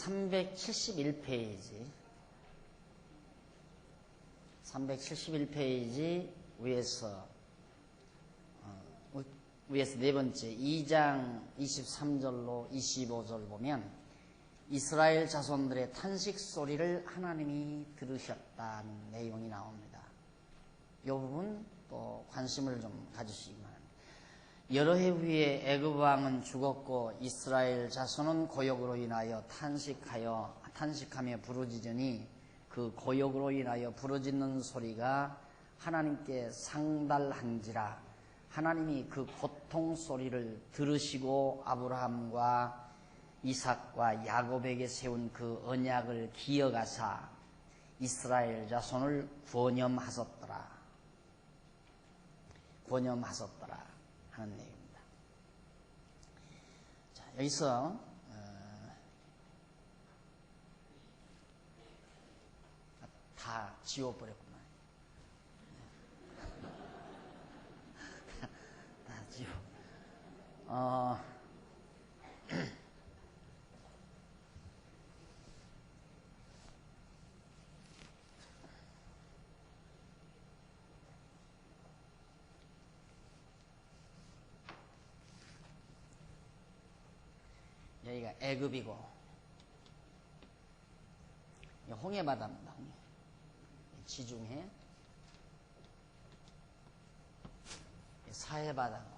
371페이지 위에서 네 번째 2장 23절로 25절 보면 이스라엘 자손들의 탄식 소리를 하나님이 들으셨다는 내용이 나옵니다. 이 부분 또 관심을 좀 가주시기 바랍니다. 여러 해 후에 애굽 왕은 죽었고 이스라엘 자손은 고역으로 인하여 탄식하며 부르짖으니 그 고역으로 인하여 부르짖는 소리가 하나님께 상달한지라. 하나님이 그 고통 소리를 들으시고 아브라함과 이삭과 야곱에게 세운 그 언약을 기억하사 이스라엘 자손을 권념하셨더라 하는 내용입니다. 자, 여기서 다 지워버렸구만. 다 지워. 여기가 애굽이고 홍해 바다입니다. 홍해. 지중해, 사해 바다고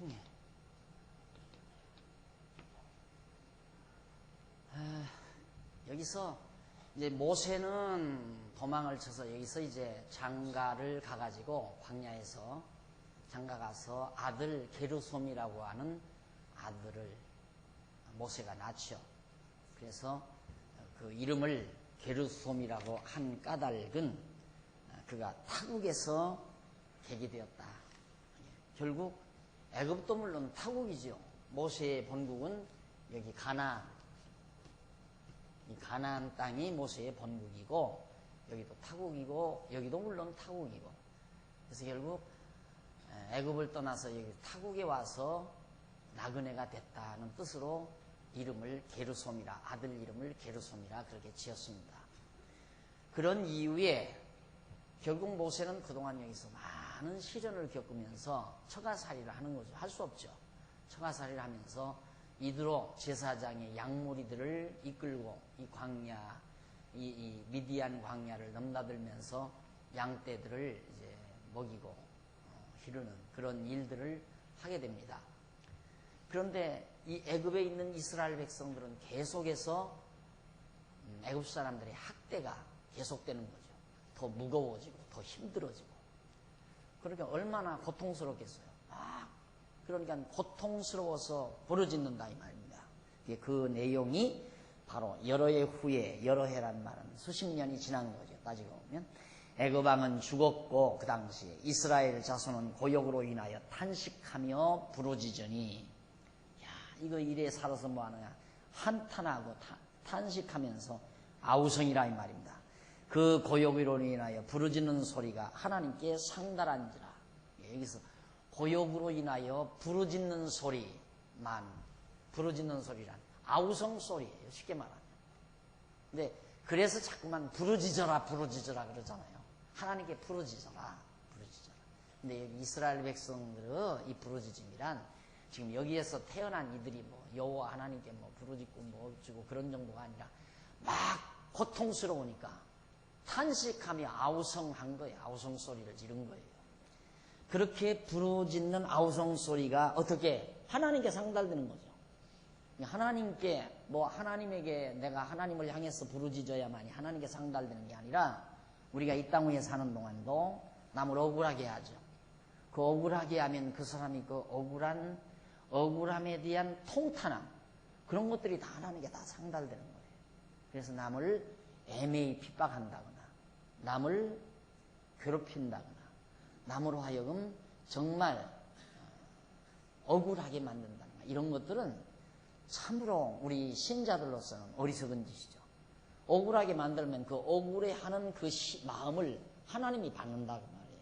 홍해. 여기서 이제 모세는 도망을 쳐서 여기서 이제 장가를 가가지고 광야에서 장가 가서 아들 게르솜이라고 하는 아들을 모세가 낳죠. 그래서 그 이름을 게르솜이라고 한 까닭은 그가 타국에서 계기되었다. 결국 애굽도 물론 타국이죠. 모세의 본국은 여기 가나안, 이 가나안 땅이 모세의 본국이고 여기도 타국이고 여기도 물론 타국이고. 그래서 결국 애굽을 떠나서 여기 타국에 와서 나그네가 됐다는 뜻으로 이름을 게르솜이라, 아들 이름을 게르솜이라 그렇게 지었습니다. 그런 이후에 결국 모세는 그동안 여기서 많은 시련을 겪으면서 처가살이를 하는 거죠. 할 수 없죠. 처가살이를 하면서 이대로 제사장의 양무리들을 이끌고 이 광야, 이 미디안 광야를 넘나들면서 양떼들을 이제 먹이고 기르는 그런 일들을 하게 됩니다. 그런데 이 애굽에 있는 이스라엘 백성들은 계속해서 애굽 사람들의 학대가 계속되는 거죠. 더 무거워지고 더 힘들어지고. 그러니까 얼마나 고통스럽겠어요. 그러니까 고통스러워서 부르짖는다 이 말입니다. 그 내용이 바로 여러 해 후에, 여러 해란 말은 수십 년이 지난 거죠. 따지고 보면 애굽 왕은 죽었고 그 당시에 이스라엘 자손은 고역으로 인하여 탄식하며 부르짖으니, 이거 이래 살아서 뭐하느냐, 한탄하고 탄식하면서 아우성이라 이 말입니다. 그 고역으로 인하여 부르짖는 소리가 하나님께 상달한지라. 여기서 고역으로 인하여 부르짖는 소리만, 부르짖는 소리란 아우성 소리예요, 쉽게 말하면. 근데 그래서 자꾸만 부르짖어라 그러잖아요. 하나님께 부르짖어라. 근데 여기 이스라엘 백성들의 이 부르짖음이란 지금 여기에서 태어난 이들이 뭐 여호와 하나님께 뭐 부르짖고 뭐 어쩌고 그런 정도가 아니라 막 고통스러우니까 탄식하며 아우성한 거예요. 아우성 소리를 지른 거예요. 그렇게 부르짖는 아우성 소리가 어떻게 하나님께 상달되는 거죠. 하나님께 하나님에게 내가 하나님을 향해서 부르짖어야만이 하나님께 상달되는 게 아니라 우리가 이 땅 위에 사는 동안도 남을 억울하게 하죠. 그 억울하게 하면 그 사람이 그 억울함에 대한 통탄함, 그런 것들이 다 하나님께 다 상달되는 거예요. 그래서 남을 애매히 핍박한다거나 남을 괴롭힌다거나 남으로 하여금 정말 억울하게 만든다거나 이런 것들은 참으로 우리 신자들로서는 어리석은 짓이죠. 억울하게 만들면 그 억울해하는 그 마음을 하나님이 받는다고 말이에요.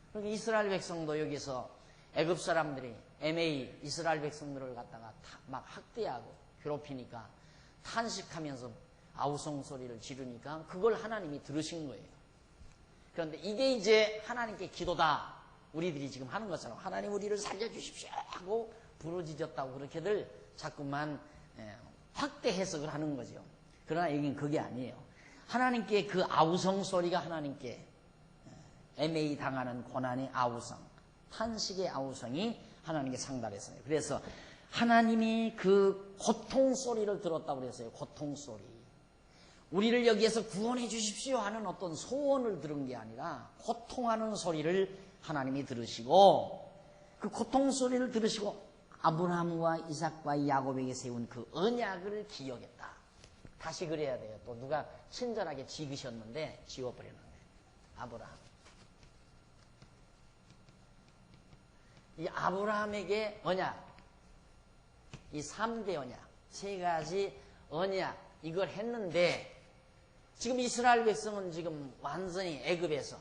그러니까 이스라엘 백성도 여기서 애굽 사람들이 애매히 이스라엘 백성들을 갖다가 막 학대하고 괴롭히니까 탄식하면서 아우성 소리를 지르니까 그걸 하나님이 들으신 거예요. 그런데 이게 이제 하나님께 기도다. 우리들이 지금 하는 것처럼 하나님 우리를 살려주십시오 하고 부르짖었다고 그렇게들 자꾸만 확대 해석을 하는 거죠. 그러나 여기는 그게 아니에요. 하나님께 그 아우성 소리가 하나님께 애매히 당하는 고난의 아우성, 탄식의 아우성이 하나님께 상달했어요. 그래서 하나님이 그 고통 소리를 들었다고 그랬어요. 고통 소리. 우리를 여기에서 구원해 주십시오 하는 어떤 소원을 들은 게 아니라 고통하는 소리를 하나님이 들으시고, 그 고통 소리를 들으시고 아브라함과 이삭과 야곱에게 세운 그 언약을 기억했다. 다시 그래야 돼요. 또 누가 친절하게 지으셨는데 지워버렸는데. 아브라함. 이 아브라함에게 언약, 이 3대 언약, 3가지 언약, 이걸 했는데 지금 이스라엘 백성은 지금 완전히 애굽에서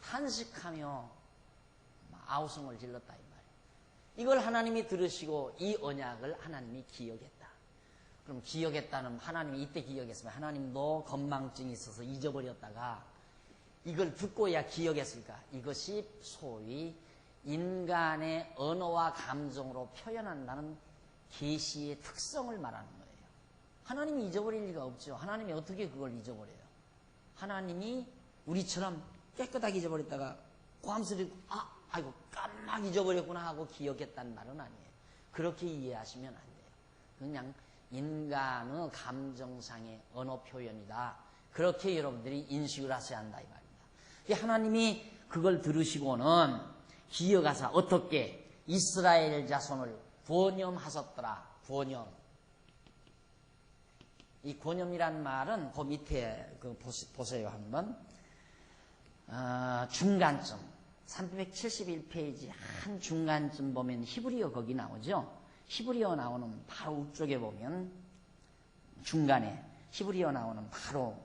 탄식하며 아우성을 질렀다 이 말이에요. 이걸 하나님이 들으시고 이 언약을 하나님이 기억했다. 그럼 기억했다는, 하나님이 이때 기억했으면 하나님도 건망증이 있어서 잊어버렸다가 이걸 듣고야 기억했을까? 이것이 소위 인간의 언어와 감정으로 표현한다는 계시의 특성을 말하는 거예요. 하나님이 잊어버릴 리가 없죠. 하나님이 어떻게 그걸 잊어버려요? 하나님이 우리처럼 깨끗하게 잊어버렸다가 고함스럽고 아이고 깜막 잊어버렸구나 하고 기억했다는 말은 아니에요. 그렇게 이해하시면 안 돼요. 그냥 인간의 감정상의 언어 표현이다. 그렇게 여러분들이 인식을 하셔야 한다 이 말입니다. 하나님이 그걸 들으시고는 기어가사 어떻게 이스라엘 자손을 권념하셨더라. 권념. 이 권념이란 말은 그 밑에 보세요 한번. 중간쯤 371페이지 한 중간쯤 보면 히브리어 거기 나오죠. 히브리어 나오는 바로 위쪽에 보면 중간에 히브리어 나오는 바로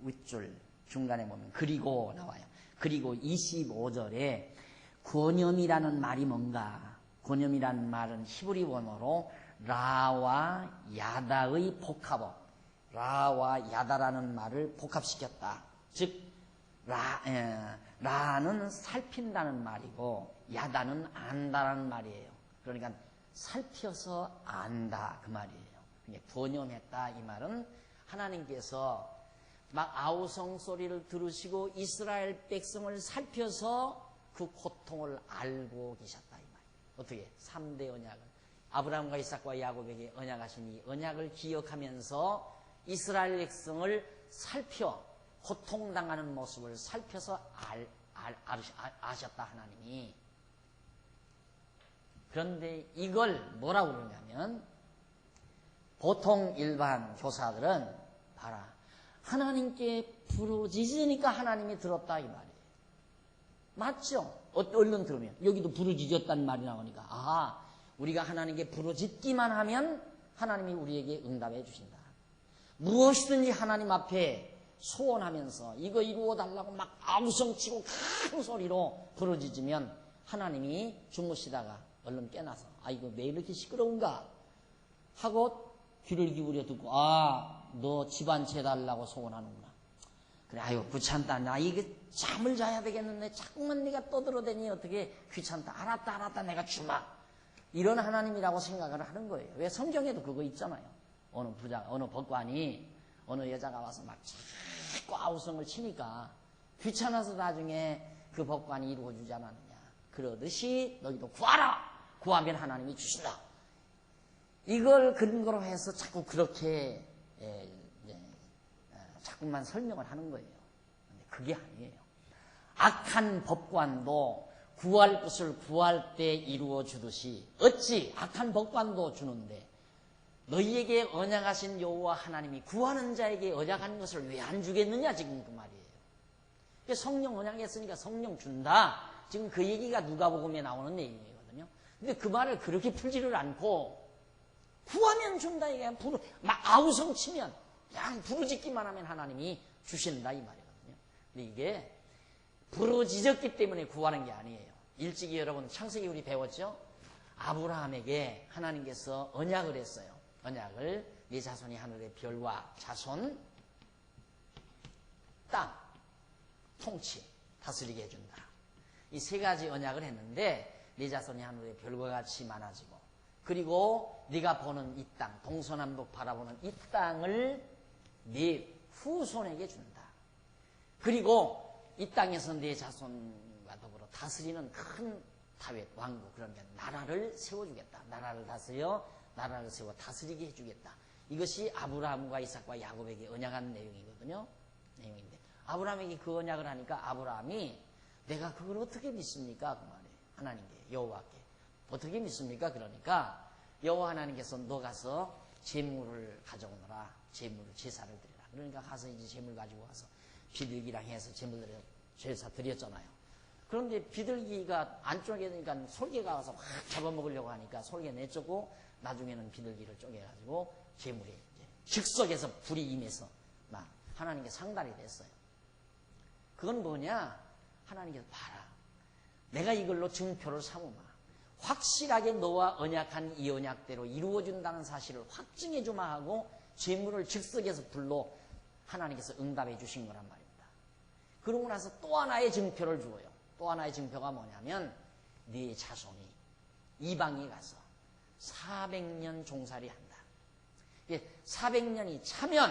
윗줄 중간에 보면 그리고 나와요. 그리고 25절에 권념이라는 말이 뭔가? 권념이라는 말은 히브리 원어로 라와 야다의 복합어, 라와 야다라는 말을 복합시켰다. 즉 라는 살핀다는 말이고 야다는 안다라는 말이에요. 그러니까 살펴서 안다 그 말이에요. 권념했다 이 말은 하나님께서 막 아우성 소리를 들으시고 이스라엘 백성을 살펴서 그 고통을 알고 계셨다 이 말이에요. 어떻게? 3대 언약을 아브라함과 이삭과 야곱에게 언약하신 이 언약을 기억하면서 이스라엘 백성을 살펴 고통당하는 모습을 살펴서 아셨다 하나님이. 그런데 이걸 뭐라고 그러냐면 보통 일반 교사들은 봐라 하나님께 부르짖으니까 하나님이 들었다 이 말이에요. 맞죠? 얼른 들으면 여기도 부르짖었다는 말이 나오니까 우리가 하나님께 부르짖기만 하면 하나님이 우리에게 응답해 주신다. 무엇이든지 하나님 앞에 소원하면서 이거 이루어달라고 막 아우성치고 큰 소리로 부르짖으면 하나님이 주무시다가 얼른 깨나서 이거 왜 이렇게 시끄러운가 하고 귀를 기울여 듣고 너 집안 재달라고 소원하는구나. 그래 아유 귀찮다. 나 이게 잠을 자야 되겠는데 자꾸만 네가 떠들어대니 어떻게 귀찮다. 알았다 내가 주마. 이런 하나님이라고 생각을 하는 거예요. 왜 성경에도 그거 있잖아요. 어느 법관이 어느 여자가 와서 막 자꾸 아우성을 치니까 귀찮아서 나중에 그 법관이 이루어주지 않았느냐. 그러듯이 너희도 구하라. 구하면 하나님이 주신다. 이걸 근거로 해서 자꾸 그렇게 자꾸만 설명을 하는 거예요. 근데 그게 아니에요. 악한 법관도 구할 것을 구할 때 이루어 주듯이 어찌 악한 법관도 주는데 너희에게 언약하신 여호와 하나님이 구하는 자에게 언약하는 것을 왜 안 주겠느냐 지금 그 말이에요. 성령 언약했으니까 성령 준다. 지금 그 얘기가 누가복음에 나오는 내용이거든요. 근데 그 말을 그렇게 풀지를 않고 구하면 준다 이게 막 아우성 치면 그냥 부르짖기만 하면 하나님이 주신다 이 말이거든요. 근데 이게 부르짖었기 때문에 구하는 게 아니에요. 일찍이 여러분 창세기 우리 배웠죠? 아브라함에게 하나님께서 언약을 했어요. 언약을 네 자손이 하늘의 별과 자손, 땅, 통치, 다스리게 해준다. 이 세 가지 언약을 했는데 네 자손이 하늘의 별과 같이 많아지고 그리고 네가 보는 이 땅, 동서남북 바라보는 이 땅을 네 후손에게 준다. 그리고 이 땅에서 네 자손과 더불어 다스리는 큰 다윗 왕국, 그러면 나라를 세워주겠다. 나라를 다스려 나라를 세워 다스리게 해주겠다. 이것이 아브라함과 이삭과 야곱에게 언약한 내용이거든요. 내용인데 아브라함에게 그 언약을 하니까 아브라함이 내가 그걸 어떻게 믿습니까? 그 말이에요. 하나님께, 여호와께 어떻게 믿습니까? 그러니까 여호와 하나님께서 너 가서 제물을 가져오너라. 제물을 제사를 드리라. 그러니까 가서 이제 제물 가지고 와서 비둘기랑 해서 제물을 제사 드렸잖아요. 그런데 비둘기가 안쪽에 되니까 솔개가 와서 확 잡아먹으려고 하니까 솔개 내쫓고 나중에는 비둘기를 쪼개가지고 제물이 이제 즉석에서 불이 임해서 막 하나님께 상달이 됐어요. 그건 뭐냐? 하나님께서 봐라. 내가 이걸로 증표를 삼으마. 확실하게 너와 언약한 이 언약대로 이루어진다는 사실을 확증해 주마 하고 제물을 즉석에서 불로 하나님께서 응답해 주신 거란 말입니다. 그러고 나서 또 하나의 증표를 주어요. 또 하나의 증표가 뭐냐면 네 자손이 이방에 가서 400년 종살이 한다. 400년이 차면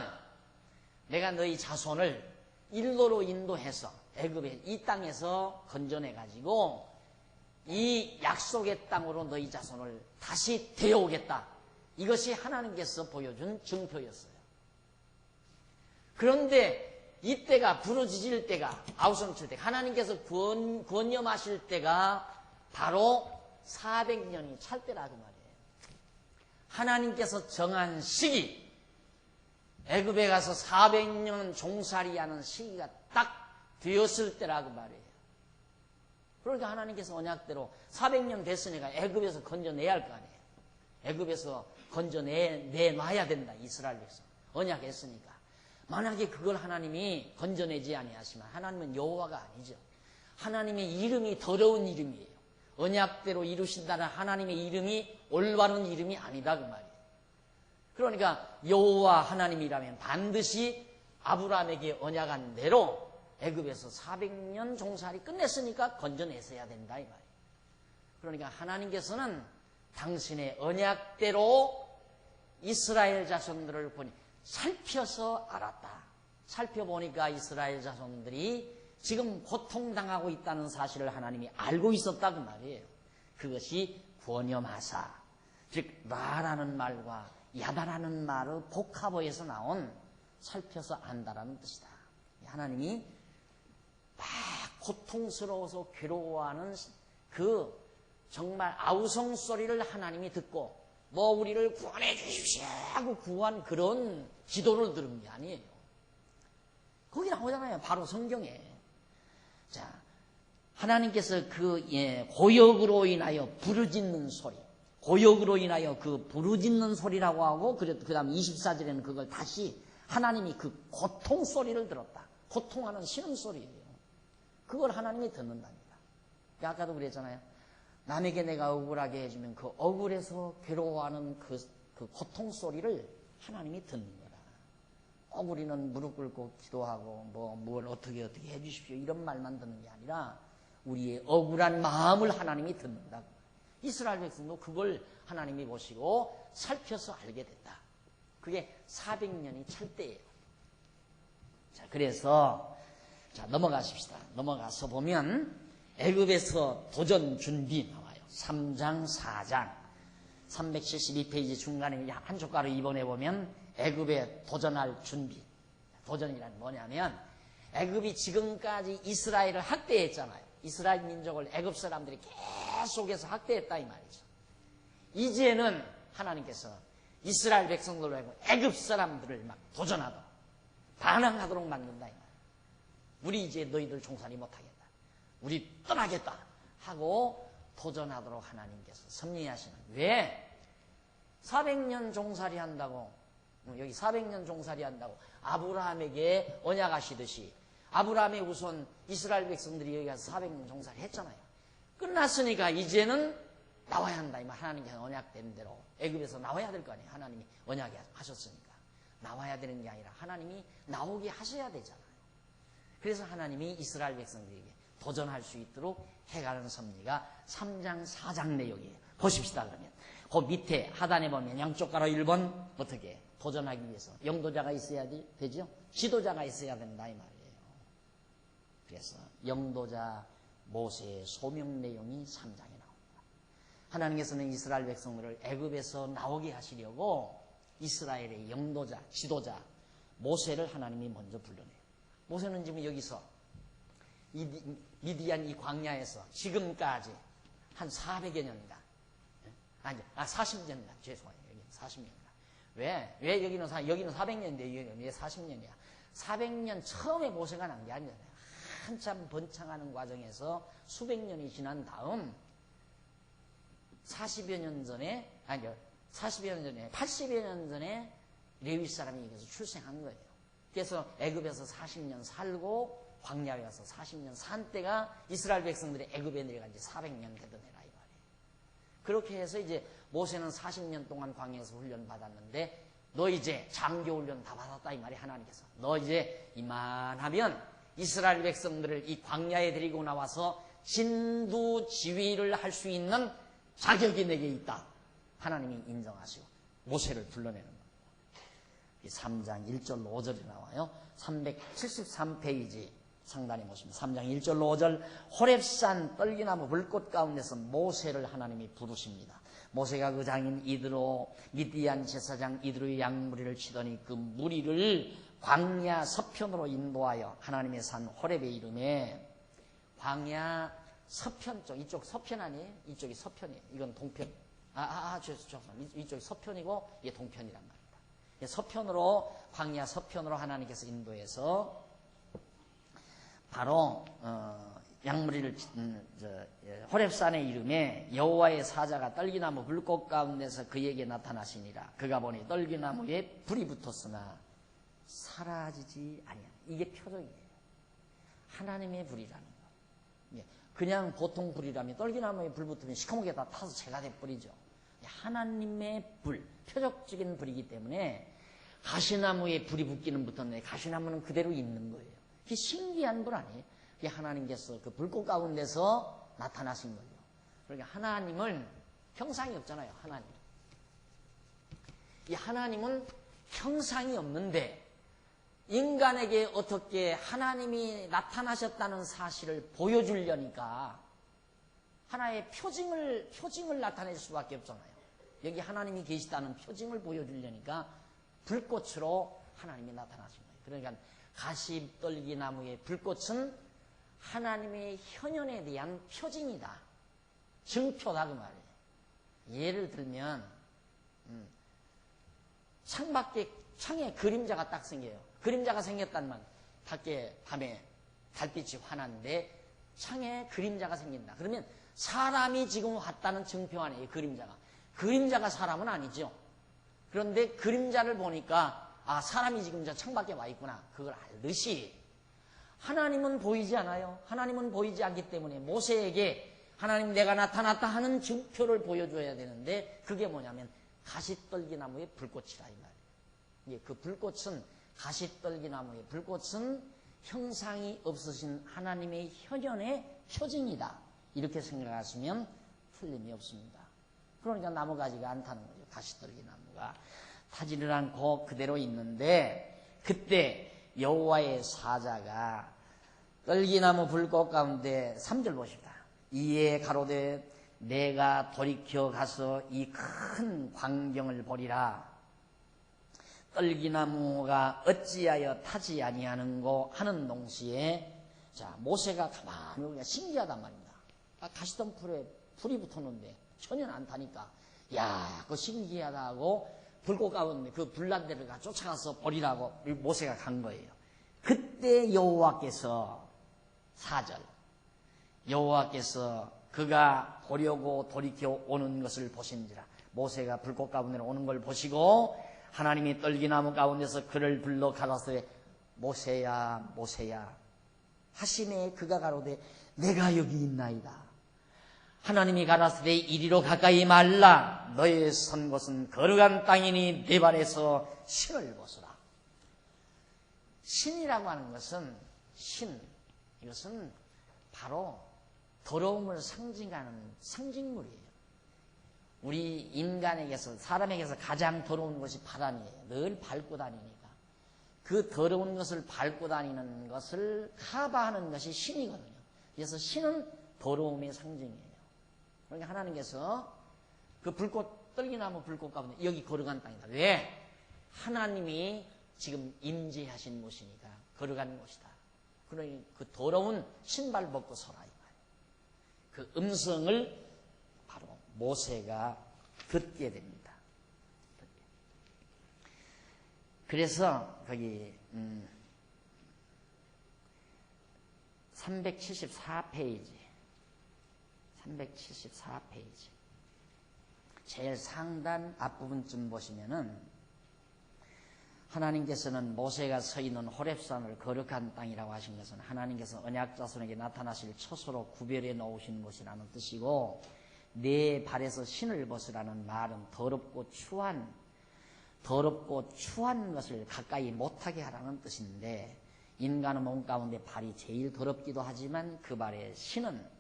내가 너희 자손을 일로로 인도해서 애굽의 이 땅에서 건져내가지고 이 약속의 땅으로 너희 자손을 다시 데려오겠다. 이것이 하나님께서 보여준 증표였어요. 그런데 이때가 부르짖을 때가 아우성칠 때 하나님께서 권념하실 때가 바로 400년이 찰 때라 그 말이에요. 하나님께서 정한 시기, 애굽에 가서 400년 종살이하는 시기가 딱 되었을 때라 그 말이에요. 그러니까 하나님께서 언약대로 400년 됐으니까 애굽에서 건져내야 할 거 아니에요. 애굽에서 건져내놔야 된다. 이스라엘 백성 언약했으니까. 만약에 그걸 하나님이 건져내지 아니하시면 하나님은 여호와가 아니죠. 하나님의 이름이 더러운 이름이에요. 언약대로 이루신다는 하나님의 이름이 올바른 이름이 아니다 그 말이에요. 그러니까 여호와 하나님이라면 반드시 아브라함에게 언약한 대로 애굽에서 400년 종살이 끝냈으니까 건져내서야 된다 이 말이에요. 그러니까 하나님께서는 당신의 언약대로 이스라엘 자손들을 보니 살펴서 알았다. 살펴보니까 이스라엘 자손들이 지금 고통당하고 있다는 사실을 하나님이 알고 있었다 그 말이에요. 그것이 권념하사, 즉 라라는 말과 야다라는 말의 복합어에서 나온 살펴서 안다라는 뜻이다. 하나님이 막 고통스러워서 괴로워하는 그 정말 아우성 소리를 하나님이 듣고 뭐 우리를 구원해 주십시오 하고 구한 그런 기도를 들은 게 아니에요. 거기 나오잖아요. 바로 성경에. 자, 하나님께서 그 고역으로 인하여 부르짖는 소리, 고역으로 인하여 그 부르짖는 소리라고 하고 그 다음 24절에는 그걸 다시 하나님이 그 고통 소리를 들었다. 고통하는 신음소리예요. 그걸 하나님이 듣는답니다. 아까도 그랬잖아요. 남에게 내가 억울하게 해주면 그 억울해서 괴로워하는 그 고통 소리를 하나님이 듣는 거라. 우리는 무릎 꿇고 기도하고 뭘 어떻게 해주십시오 이런 말만 듣는 게 아니라 우리의 억울한 마음을 하나님이 듣는다. 이스라엘 백성도 그걸 하나님이 보시고 살펴서 알게 됐다. 그게 400년이 찰 때예요. 자, 그래서 자 넘어가십시다. 넘어가서 보면 애굽에서 도전 준비 나와요. 3장 4장 372페이지 중간에 한 족가로 입원해 보면 애굽에 도전할 준비. 도전이란 뭐냐면 애굽이 지금까지 이스라엘을 학대했잖아요. 이스라엘 민족을 애굽 사람들이 계속해서 학대했다 이 말이죠. 이제는 하나님께서 이스라엘 백성들로 하여금 애굽 사람들을 막 도전하도록 반항하도록 만든다 이 말이에요. 우리 이제 너희들 종살이 못하겠다. 우리 떠나겠다 하고 도전하도록 하나님께서 섭리하시는. 왜? 400년 종살이 한다고, 여기 400년 종살이 한다고 아브라함에게 언약하시듯이 아브라함의 우선 이스라엘 백성들이 여기 가서 400년 종살이 했잖아요. 끝났으니까 이제는 나와야 한다. 이 말 하나님께서 언약된 대로 애굽에서 나와야 될 거 아니에요. 하나님이 언약이 하셨으니까. 나와야 되는 게 아니라 하나님이 나오게 하셔야 되잖아요. 그래서 하나님이 이스라엘 백성들에게 도전할 수 있도록 해가는 섭리가 3장 4장 내용이에요. 보십시다. 그러면 그 밑에 하단에 보면 양쪽 가로 1번 어떻게 도전하기 위해서 영도자가 있어야 되죠. 지도자가 있어야 된다 이 말이에요. 그래서 영도자 모세의 소명 내용이 3장에 나옵니다. 하나님께서는 이스라엘 백성들을 애굽에서 나오게 하시려고 이스라엘의 영도자, 지도자 모세를 하나님이 먼저 불러내요. 모세는 지금 여기서 미디안 이 광야에서 지금까지 한 400여 년간 아니 40년간 죄송해요. 여기 40년간 왜 여기는 400년인데 왜 40년이야? 400년 처음에 모세가 난 게 아니잖아요. 한참 번창하는 과정에서 수백 년이 지난 다음 80여 년 전에 80여 년 전에 레위 사람이 여기서 출생한 거예요. 그래서 애굽에서 40년 살고 광야에 와서 40년 산 때가 이스라엘 백성들이 애굽에 내려간 지 400년 되던 해라 이 말이에요. 그렇게 해서 이제 모세는 40년 동안 광야에서 훈련 받았는데 너 이제 장교 훈련 다 받았다 이 말이 하나님께서. 너 이제 이만하면 이스라엘 백성들을 이 광야에 데리고 나와서 진두지휘를 할 수 있는 자격이 내게 있다. 하나님이 인정하시고 모세를 불러내는 겁니다. 3장 1절로 5절에 나와요. 373페이지 상단에 보시면 3장 1절로 5절 호렙산 떨기나무 불꽃 가운데서 모세를 하나님이 부르십니다. 모세가 그 장인 이드로 미디안 제사장 이드로의 양무리를 치더니 그 무리를 광야 서편으로 인도하여 하나님의 산 호렙의 이름에 광야 서편 쪽 이쪽 서편 아니에요? 이쪽이 서편이에요. 이건 동편. 죄송합니다. 이쪽이 서편이고 이게 동편이란 말입니다. 서편으로 광야 서편으로 하나님께서 인도해서 바로 양무리를 호렙산의 이름에 여호와의 사자가 떨기나무 불꽃 가운데서 그에게 나타나시니라. 그가 보니 떨기나무에 불이 붙었으나 사라지지 아니야. 이게 표적이에요. 하나님의 불이라는 거. 그냥 보통 불이라면 떨기나무에 불 붙으면 시커멓게 다 타서 재가 돼버리죠. 하나님의 불, 표적적인 불이기 때문에 가시나무에 불이 붙기는 붙었는데 가시나무는 그대로 있는 거예요. 그게 신기한 불 아니에요? 그게 하나님께서 그 불꽃 가운데서 나타나신 거죠. 그러니까 하나님은 형상이 없잖아요. 하나님. 이 하나님은 형상이 없는데 인간에게 어떻게 하나님이 나타나셨다는 사실을 보여주려니까 하나의 표징을 나타낼 수밖에 없잖아요. 여기 하나님이 계시다는 표징을 보여주려니까 불꽃으로 하나님이 나타나신 거예요. 그러니까 가시떨기나무의 불꽃은 하나님의 현현에 대한 표징이다. 증표다 그 말이에요. 예를 들면 창에 그림자가 딱 생겨요. 그림자가 생겼단 말. 밖에 밤에 달빛이 환한데 창에 그림자가 생긴다. 그러면 사람이 지금 왔다는 증표 아니에요. 그림자가 사람은 아니죠. 그런데 그림자를 보니까 사람이 지금 저 창밖에 와 있구나. 그걸 알듯이 하나님은 보이지 않아요. 하나님은 보이지 않기 때문에 모세에게 하나님 내가 나타났다 하는 증표를 보여줘야 되는데 그게 뭐냐면 가시떨기나무의 불꽃이라 이 말이에요. 그 불꽃은 가시떨기나무의 불꽃은 형상이 없으신 하나님의 현현의 표징이다. 이렇게 생각하시면 틀림이 없습니다. 그러니까 나무가지가 않다는 거죠. 가시떨기나무가 타지를 않고 그대로 있는데 그때 여호와의 사자가 떨기나무 불꽃 가운데 3절 보십니다. 이에 가로되 내가 돌이켜 가서 이 큰 광경을 보리라. 떨기나무가 어찌하여 타지 아니하는고 하는 동시에 모세가 가만히 보니까 신기하단 말입니다. 가시던 풀에 불이 붙었는데 전혀 안 타니까 그거 신기하다 하고 불꽃 가운데 그 불난 데를 쫓아가서 버리라고 모세가 간 거예요. 그때 여호와께서 4절 여호와께서 그가 보려고 돌이켜 오는 것을 보신지라. 모세가 불꽃 가운데 오는 걸 보시고 하나님이 떨기나무 가운데서 그를 불러 가라사대 모세야 모세야 하심에 그가 가로되 내가 여기 있나이다. 하나님이 가라사대 이리로 가까이 말라. 너의 선 곳은 거룩한 땅이니 네 발에서 신을 벗으라. 신이라고 하는 것은 이것은 바로 더러움을 상징하는 상징물이에요. 우리 인간에게서, 사람에게서 가장 더러운 것이 바람이에요. 늘 밟고 다니니까. 그 더러운 것을 밟고 다니는 것을 커버하는 것이 신이거든요. 그래서 신은 더러움의 상징이에요. 그러니까 하나님께서 그 불꽃, 떨기나무 불꽃 가운데 여기 거룩한 땅이다. 왜? 하나님이 지금 임재하신 곳이니까 거룩한 곳이다. 그러니 그 더러운 신발 벗고 서라. 그 음성을 바로 모세가 듣게 됩니다. 그래서 거기 374페이지 제일 상단 앞부분쯤 보시면은 하나님께서는 모세가 서 있는 호렙산을 거룩한 땅이라고 하신 것은 하나님께서 언약 자손에게 나타나실 처소로 구별해 놓으신 곳이라는 뜻이고, 내 발에서 신을 벗으라는 말은 더럽고 추한 것을 가까이 못하게 하라는 뜻인데, 인간의 몸 가운데 발이 제일 더럽기도 하지만 그 발에 신은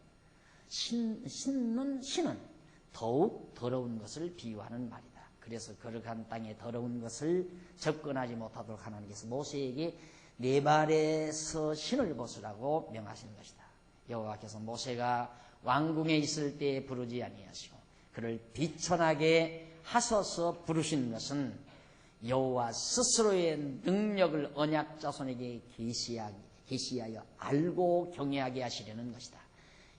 더욱 더러운 것을 비유하는 말이다. 그래서 거룩한 땅에 더러운 것을 접근하지 못하도록 하나님께서 모세에게 네 발에서 신을 벗으라고 명하시는 것이다. 여호와께서 모세가 왕궁에 있을 때 부르지 아니하시고 그를 비천하게 하소서 부르신 것은 여호와 스스로의 능력을 언약 자손에게 계시하여 알고 경외하게 하시려는 것이다.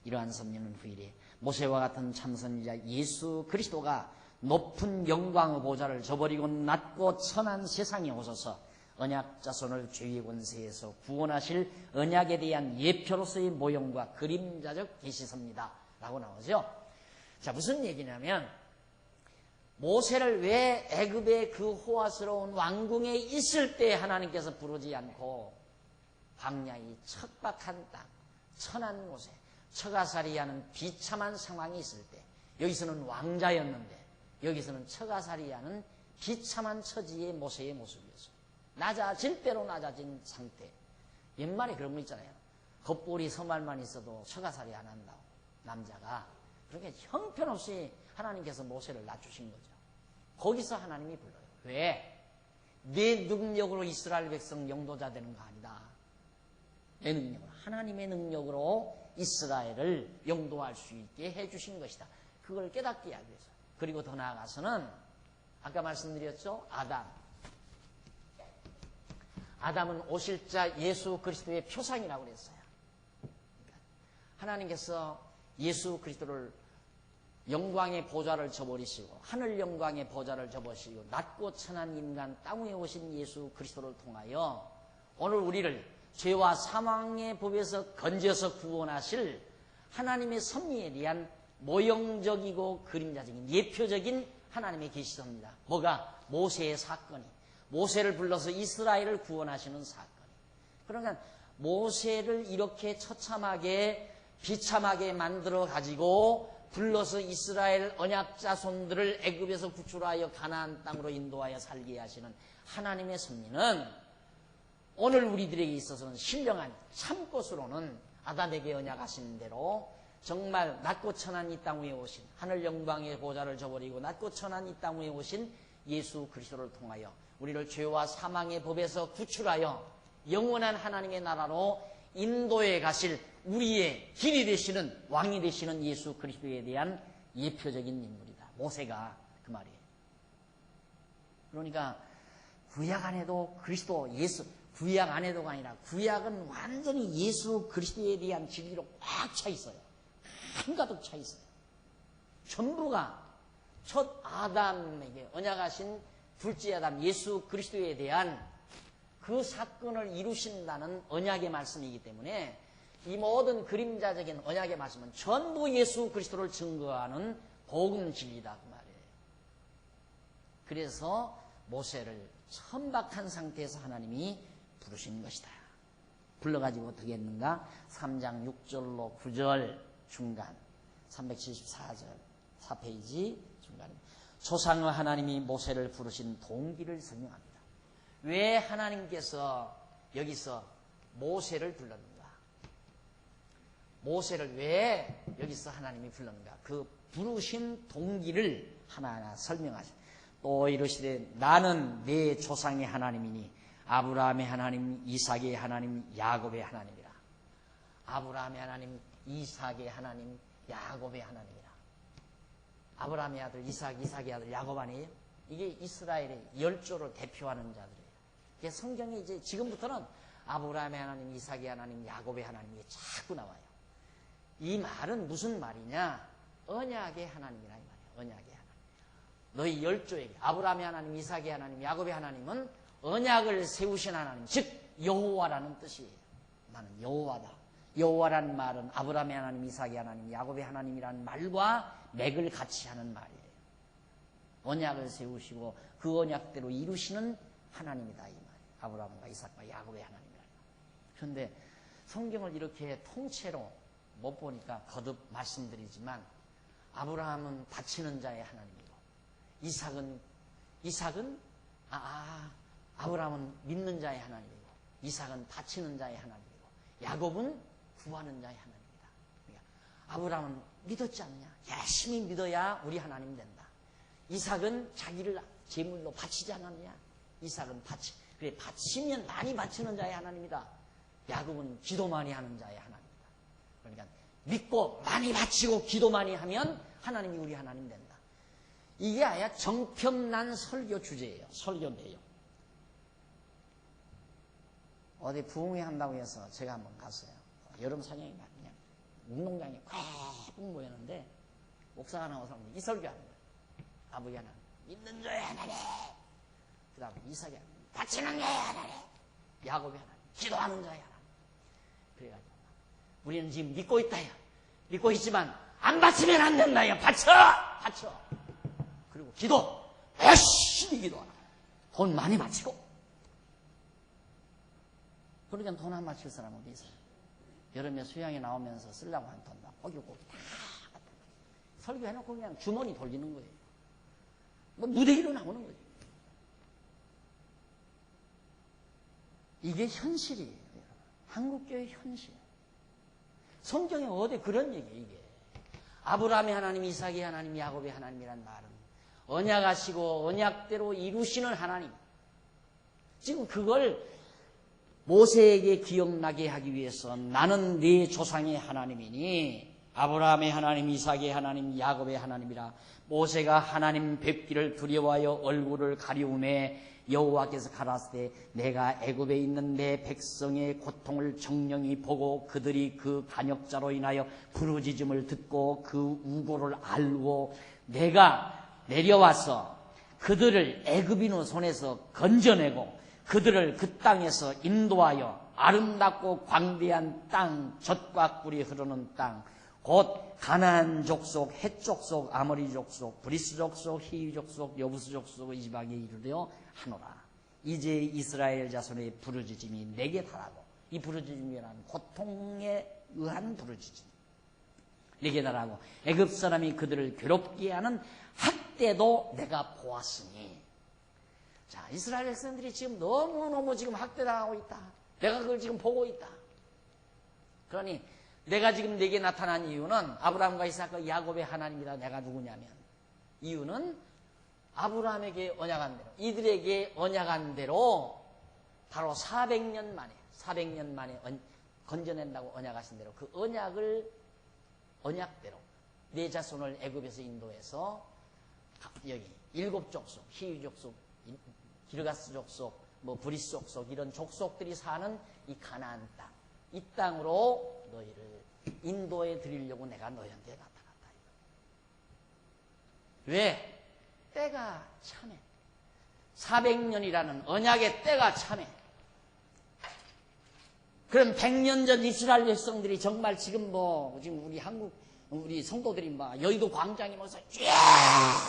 이러한 섭리는 후일에 모세와 같은 참선이자 예수 그리스도가 높은 영광의 보좌를 저버리고 낮고 천한 세상에 오셔서 언약 자손을 죄의 권세에서 구원하실 언약에 대한 예표로서의 모형과 그림자적 계시섭니다 라고 나오죠. 자, 무슨 얘기냐면 모세를 왜 애굽의 그 호화스러운 왕궁에 있을 때 하나님께서 부르지 않고 광야의 척박한 땅, 천한 곳에 처가살이하는 비참한 상황이 있을 때, 여기서는 왕자였는데 여기서는 처가살이하는 비참한 처지의 모세의 모습이었어요. 낮아질 대로 낮아진 상태. 옛말에 그런 거 있잖아요. 겉보리 서말만 있어도 처가살이 안 한다고, 남자가. 그렇게 형편없이 하나님께서 모세를 낮추신 거죠. 거기서 하나님이 불러요. 왜? 내 능력으로 이스라엘 백성 영도자 되는 거 아니다. 내 능력으로, 하나님의 능력으로 이스라엘을 영도할 수 있게 해주신 것이다. 그걸 깨닫게 하기 위해서. 그리고 더 나아가서는 아까 말씀드렸죠. 아담은 오실 자 예수 그리스도의 표상이라고 그랬어요. 하나님께서 예수 그리스도를 영광의 보좌를 저버리시고 하늘 영광의 보좌를 저버리시고 낮고 천한 인간 땅 위에 오신 예수 그리스도를 통하여 오늘 우리를 죄와 사망의 법에서 건져서 구원하실 하나님의 섭리에 대한 모형적이고 그림자적인 예표적인 하나님의 계시입니다. 뭐가? 모세의 사건이. 모세를 불러서 이스라엘을 구원하시는 사건이. 그러니까 모세를 이렇게 처참하게 비참하게 만들어 가지고 불러서 이스라엘 언약 자손들을 애굽에서 구출하여 가나안 땅으로 인도하여 살게 하시는 하나님의 섭리는 오늘 우리들에게 있어서는 신령한 참것으로는 아담에게 언약하신 대로 정말 낮고 천한 이 땅 위에 오신 하늘 영광의 보좌를 저버리고 낮고 천한 이 땅 위에 오신 예수 그리스도를 통하여 우리를 죄와 사망의 법에서 구출하여 영원한 하나님의 나라로 인도해 가실 우리의 길이 되시는 왕이 되시는 예수 그리스도에 대한 예표적인 인물이다. 모세가 그 말이에요. 그러니까 구약 안에도 그리스도 예수, 구약 안에도가 아니라 구약은 완전히 예수 그리스도에 대한 진리로 꽉 차 있어요. 한가득 차 있어요. 전부가 첫 아담에게 언약하신 둘째 아담 예수 그리스도에 대한 그 사건을 이루신다는 언약의 말씀이기 때문에 이 모든 그림자적인 언약의 말씀은 전부 예수 그리스도를 증거하는 복음 진리다 그 말이에요. 그래서 모세를 천박한 상태에서 하나님이 부르신 것이다. 불러가지고 어떻게 했는가? 3장 6절로 9절 중간 374절 4페이지 중간에 조상의 하나님이 모세를 부르신 동기를 설명합니다. 왜 하나님께서 여기서 모세를 불렀는가? 모세를 왜 여기서 하나님이 불렀는가? 그 부르신 동기를 하나하나 설명하십니다. 또 이르시되 나는 네 조상의 하나님이니 아브라함의 하나님, 이삭의 하나님, 야곱의 하나님이라. 아브라함의 하나님, 이삭의 하나님, 야곱의 하나님이라. 아브라함의 아들 이삭, 이삭의 아들 야곱 아니에요? 이게 이스라엘의 열조를 대표하는 자들이에요. 이게 성경에 이제 지금부터는 아브라함의 하나님, 이삭의 하나님, 야곱의 하나님이 자꾸 나와요. 이 말은 무슨 말이냐? 언약의 하나님이라 이 말이에요. 언약의 하나님. 너희 열조에게 아브라함의 하나님, 이삭의 하나님, 야곱의 하나님은 언약을 세우신 하나님, 즉 여호와라는 뜻이에요. 나는 여호와다. 여호와라는 말은 아브라함의 하나님, 이삭의 하나님, 야곱의 하나님이라는 말과 맥을 같이 하는 말이에요. 언약을 세우시고 그 언약대로 이루시는 하나님이다 이 말이에요. 아브라함과 이삭과 야곱의 하나님이라. 그런데 성경을 이렇게 통째로 못 보니까 거듭 말씀드리지만 아브라함은 바치는 자의 하나님이고 이삭은 아브라함은 믿는 자의 하나님이고 이삭은 바치는 자의 하나님이고 야곱은 구하는 자의 하나님이다. 그러니까 아브라함은 믿었지 않느냐? 열심히 믿어야 우리 하나님 된다. 이삭은 자기를 제물로 바치지 않았느냐? 이삭은 그래 바치면 많이 바치는 자의 하나님이다. 야곱은 기도 많이 하는 자의 하나님이다. 그러니까 믿고 많이 바치고 기도 많이 하면 하나님이 우리 하나님 된다. 이게 아야 정평난 설교 주제예요. 설교 내용. 어디 부흥회 한다고 해서 제가 한번 갔어요. 여름 사냥이 그냥 운동장에 꽉 모였는데 목사가 나와서 이 설교하는 거예요. 아버지 하나님, 믿는 자의 하나님. 그 다음에 이삭이 하나님, 바치는 자의 하나님. 야곱이 하나님, 기도하는 자의 하나님. 그래가지고 우리는 지금 믿고 있다요. 믿고 있지만 안 바치면 안 된다요. 바쳐. 그리고 기도 열심히 기도하라. 돈 많이 바치고. 그러니까 돈 안 바칠 사람 어디 있어요? 여름에 수양에 나오면서 쓰려고 한 돈 막 꼬기고 다 설교해놓고 그냥 주머니 돌리는 거예요. 뭐 무대 위로 나오는 거예요. 이게 현실이에요. 한국교회 현실. 성경에 어디 그런 얘기예요. 이게 아브라함의 하나님, 이삭의 하나님, 야곱의 하나님이란 말은 언약하시고 언약대로 이루시는 하나님. 지금 그걸 모세에게 기억나게 하기 위해서 나는 네 조상의 하나님이니 아브라함의 하나님, 이삭의 하나님, 야곱의 하나님이라. 모세가 하나님 뵙기를 두려워하여 얼굴을 가리우매 여호와께서 가라사대 내가 애굽에 있는 내 백성의 고통을 정령히 보고 그들이 그 간역자로 인하여 부르짖음을 듣고 그 우고를 알고 내가 내려와서 그들을 애굽인의 손에서 건져내고 그들을 그 땅에서 인도하여 아름답고 광대한 땅, 젖과 꿀이 흐르는 땅, 곧 가나안 족속, 헷 족속, 아모리 족속, 브리스 족속, 히위 족속, 여부스 족속의 이방에 이르려 하노라. 이제 이스라엘 자손의 부르짖음이 내게 달하고, 이 부르짖음이란 고통에 의한 부르짖음, 내게 달하고 애굽 사람이 그들을 괴롭게 하는 학대도 내가 보았으니. 자, 이스라엘 백성들이 지금 너무너무 지금 학대당하고 있다. 내가 그걸 지금 보고 있다. 그러니 내가 지금 내게 나타난 이유는 아브라함과 이삭과 야곱의 하나님이라. 내가 누구냐면 이유는 아브라함에게 언약한 대로, 이들에게 언약한 대로 바로 400년 만에 건져낸다고 언약하신 대로 그 언약대로 내 자손을 애굽에서 인도해서 여기 7족속, 히위 족속, 기르가스 족속, 브리스 족속 이런 족속들이 사는 이 가나안 땅, 이 땅으로 너희를 인도해 드리려고 내가 너희한테 나타났다. 왜? 때가 참해. 400년이라는 언약의 때가 참해. 그럼 100년 전 이스라엘 백성들이 정말 지금 지금 우리 성도들이 여의도 광장에 모여서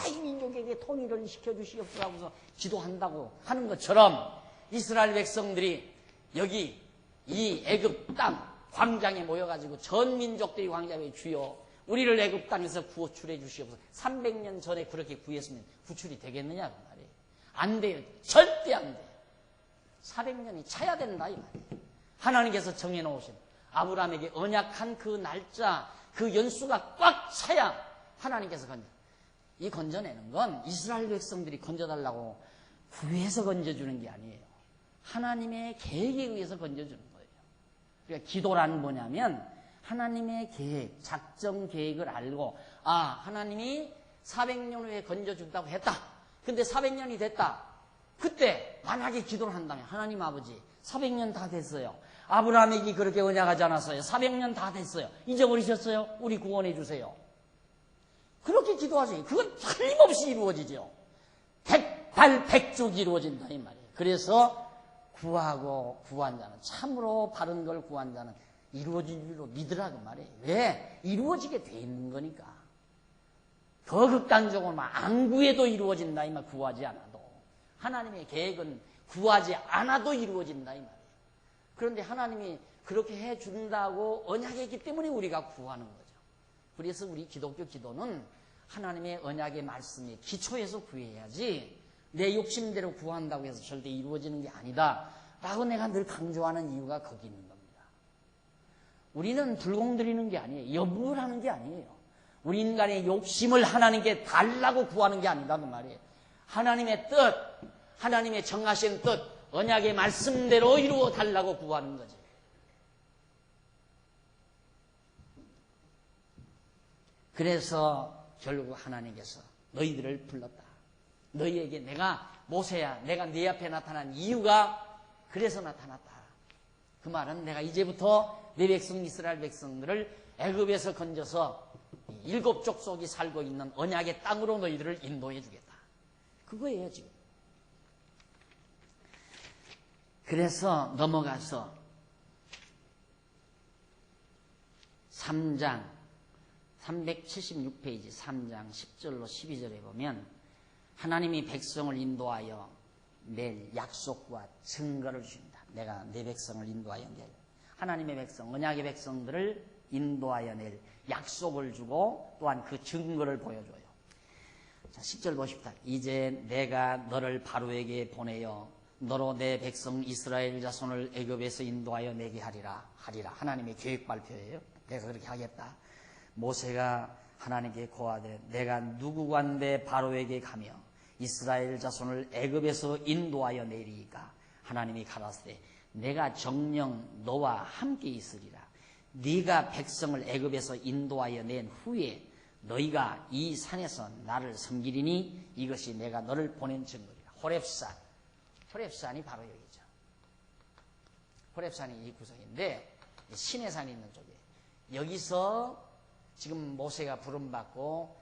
이 민족에게 통일을 시켜주시옵소서 하고서 기도한다고 하는 것처럼 이스라엘 백성들이 여기 이 애굽 땅 광장에 모여가지고 전 민족들이 광장에 주여 우리를 애굽 땅에서 구출해 주시옵소서. 300년 전에 그렇게 구했으면 구출이 되겠느냐 그 말이에요. 안 돼요. 절대 안 돼요. 400년이 차야 된다 이 말이에요. 하나님께서 정해놓으신 아브라함에게 언약한 그 날짜, 그 연수가 꽉 차야 하나님께서 이 건져내는 건 이스라엘 백성들이 건져달라고 구해서 건져주는 게 아니에요. 하나님의 계획에 의해서 건져주는 거예요. 그러니까 기도란 뭐냐면 하나님의 계획, 작정 계획을 알고 하나님이 400년 후에 건져준다고 했다. 근데 400년이 됐다. 그때 만약에 기도를 한다면 하나님 아버지 400년 다 됐어요. 아브라함에게 그렇게 언약하지 않았어요. 400년 다 됐어요. 잊어버리셨어요? 우리 구원해 주세요. 그렇게 기도하세요. 그건 틀림없이 이루어지죠. 백발백중이 이루어진다 이 말이에요. 그래서 구하고 구한 자는 참으로 바른 걸 구한 자는 이루어진 줄로 믿으라고 말이에요. 왜? 이루어지게 돼 있는 거니까. 더 극단적으로 안 구해도 이루어진다 이 말. 구하지 않아도. 하나님의 계획은 구하지 않아도 이루어진다 이 말이에요. 그런데 하나님이 그렇게 해준다고 언약했기 때문에 우리가 구하는 거죠. 그래서 우리 기독교 기도는 하나님의 언약의 말씀에 기초해서 구해야지 내 욕심대로 구한다고 해서 절대 이루어지는 게 아니다 라고 내가 늘 강조하는 이유가 거기 있는 겁니다. 우리는 불공드리는 게 아니에요. 여부를 하는 게 아니에요. 우리 인간의 욕심을 하나님께 달라고 구하는 게 아니다 그 말이에요. 하나님의 뜻, 하나님의 정하신 뜻, 언약의 말씀대로 이루어 달라고 구하는 거지. 그래서 결국 하나님께서 너희들을 불렀다. 너희에게 내가 모세야, 내가 네 앞에 나타난 이유가 그래서 나타났다. 그 말은 내가 이제부터 내 백성 이스라엘 백성들을 애굽에서 건져서 7 족속이 살고 있는 언약의 땅으로 너희들을 인도해 주겠다. 그거예요 지금. 그래서 넘어가서 3장 376페이지 3장 10절로 12절에 보면 하나님이 백성을 인도하여 낼 약속과 증거를 주십니다. 내가 내 백성을 인도하여 낼 하나님의 백성, 언약의 백성들을 인도하여 낼 약속을 주고 또한 그 증거를 보여줘요. 자, 10절 보십시다. 이제 내가 너를 바로에게 보내어 너로 내 백성 이스라엘 자손을 애굽에서 인도하여 내게 하리라. 하나님의 계획 발표예요. 내가 그렇게 하겠다. 모세가 하나님께 고하되 내가 누구간데 바로에게 가며 이스라엘 자손을 애굽에서 인도하여 내리이까. 하나님이 가라사대 내가 정녕 너와 함께 있으리라. 네가 백성을 애굽에서 인도하여 낸 후에 너희가 이 산에서 나를 섬기리니 이것이 내가 너를 보낸 증거리라. 호렙산이 바로 여기죠. 호렙산이 이 구석인데 신의 산이 있는 쪽이에요. 여기서 지금 모세가 부름받고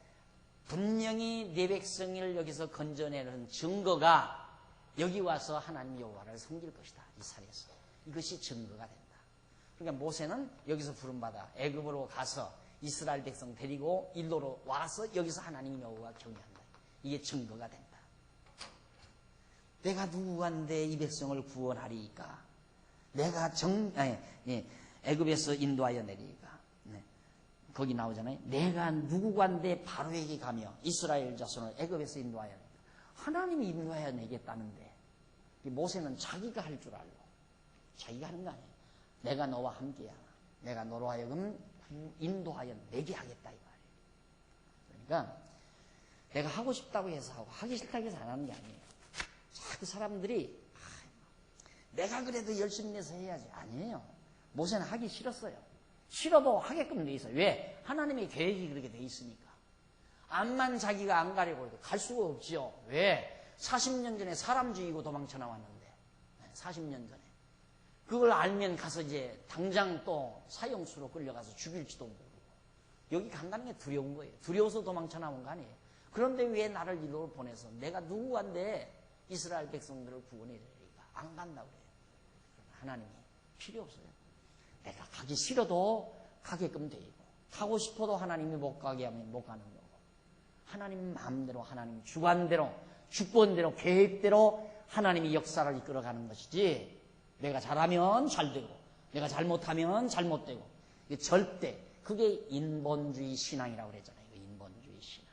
분명히 네 백성을 여기서 건져내는 증거가 여기 와서 하나님 여호와를 섬길 것이다. 이 산에서. 이것이 증거가 된다. 그러니까 모세는 여기서 부름받아 애굽으로 가서 이스라엘 백성 데리고 인도로 와서 여기서 하나님 여호와 경외한다. 이게 증거가 된다. 내가 누구간데 이 백성을 구원하리이까. 내가 애굽에서 인도하여 내리이까. 거기 나오잖아요. 내가 누구간데 바로에게 가며 이스라엘 자손을 애굽에서 인도하여 내리이까. 하나님이 인도하여 내겠다는데 모세는 자기가 할 줄 알고 자기가 하는 거 아니에요. 내가 너와 함께야. 내가 너로 하여금 인도하여 내게 하겠다 이 말이에요. 그러니까 내가 하고 싶다고 해서 하고 하기 싫다고 해서 안 하는 게 아니에요. 자꾸 사람들이 내가 그래도 열심히 내서 해야지. 아니에요. 모세는 하기 싫었어요. 싫어도 하게끔 돼 있어요. 왜? 하나님의 계획이 그렇게 돼 있으니까. 암만 자기가 안 가려고 해도 갈 수가 없지요. 왜? 40년 전에 사람 죽이고 도망쳐 나왔는데 40년 전에 그걸 알면 가서 이제 당장 또 사형수로 끌려가서 죽일지도 모르고 여기 간다는 게 두려운 거예요. 두려워서 도망쳐 나온 거 아니에요. 그런데 왜 나를 이리로 보내서 내가 누구한데 이스라엘 백성들을 구원해 내리까 안 간다고 그래요. 하나님이 필요 없어요. 내가 가기 싫어도 가게끔 돼 있고 가고 싶어도 하나님이 못 가게 하면 못 가는 거고 하나님 마음대로 하나님 주관대로 주권대로 계획대로 하나님이 역사를 이끌어가는 것이지 내가 잘하면 잘되고 내가 잘못하면 잘못되고 절대 그게 인본주의 신앙이라고 그랬잖아요. 인본주의 신앙.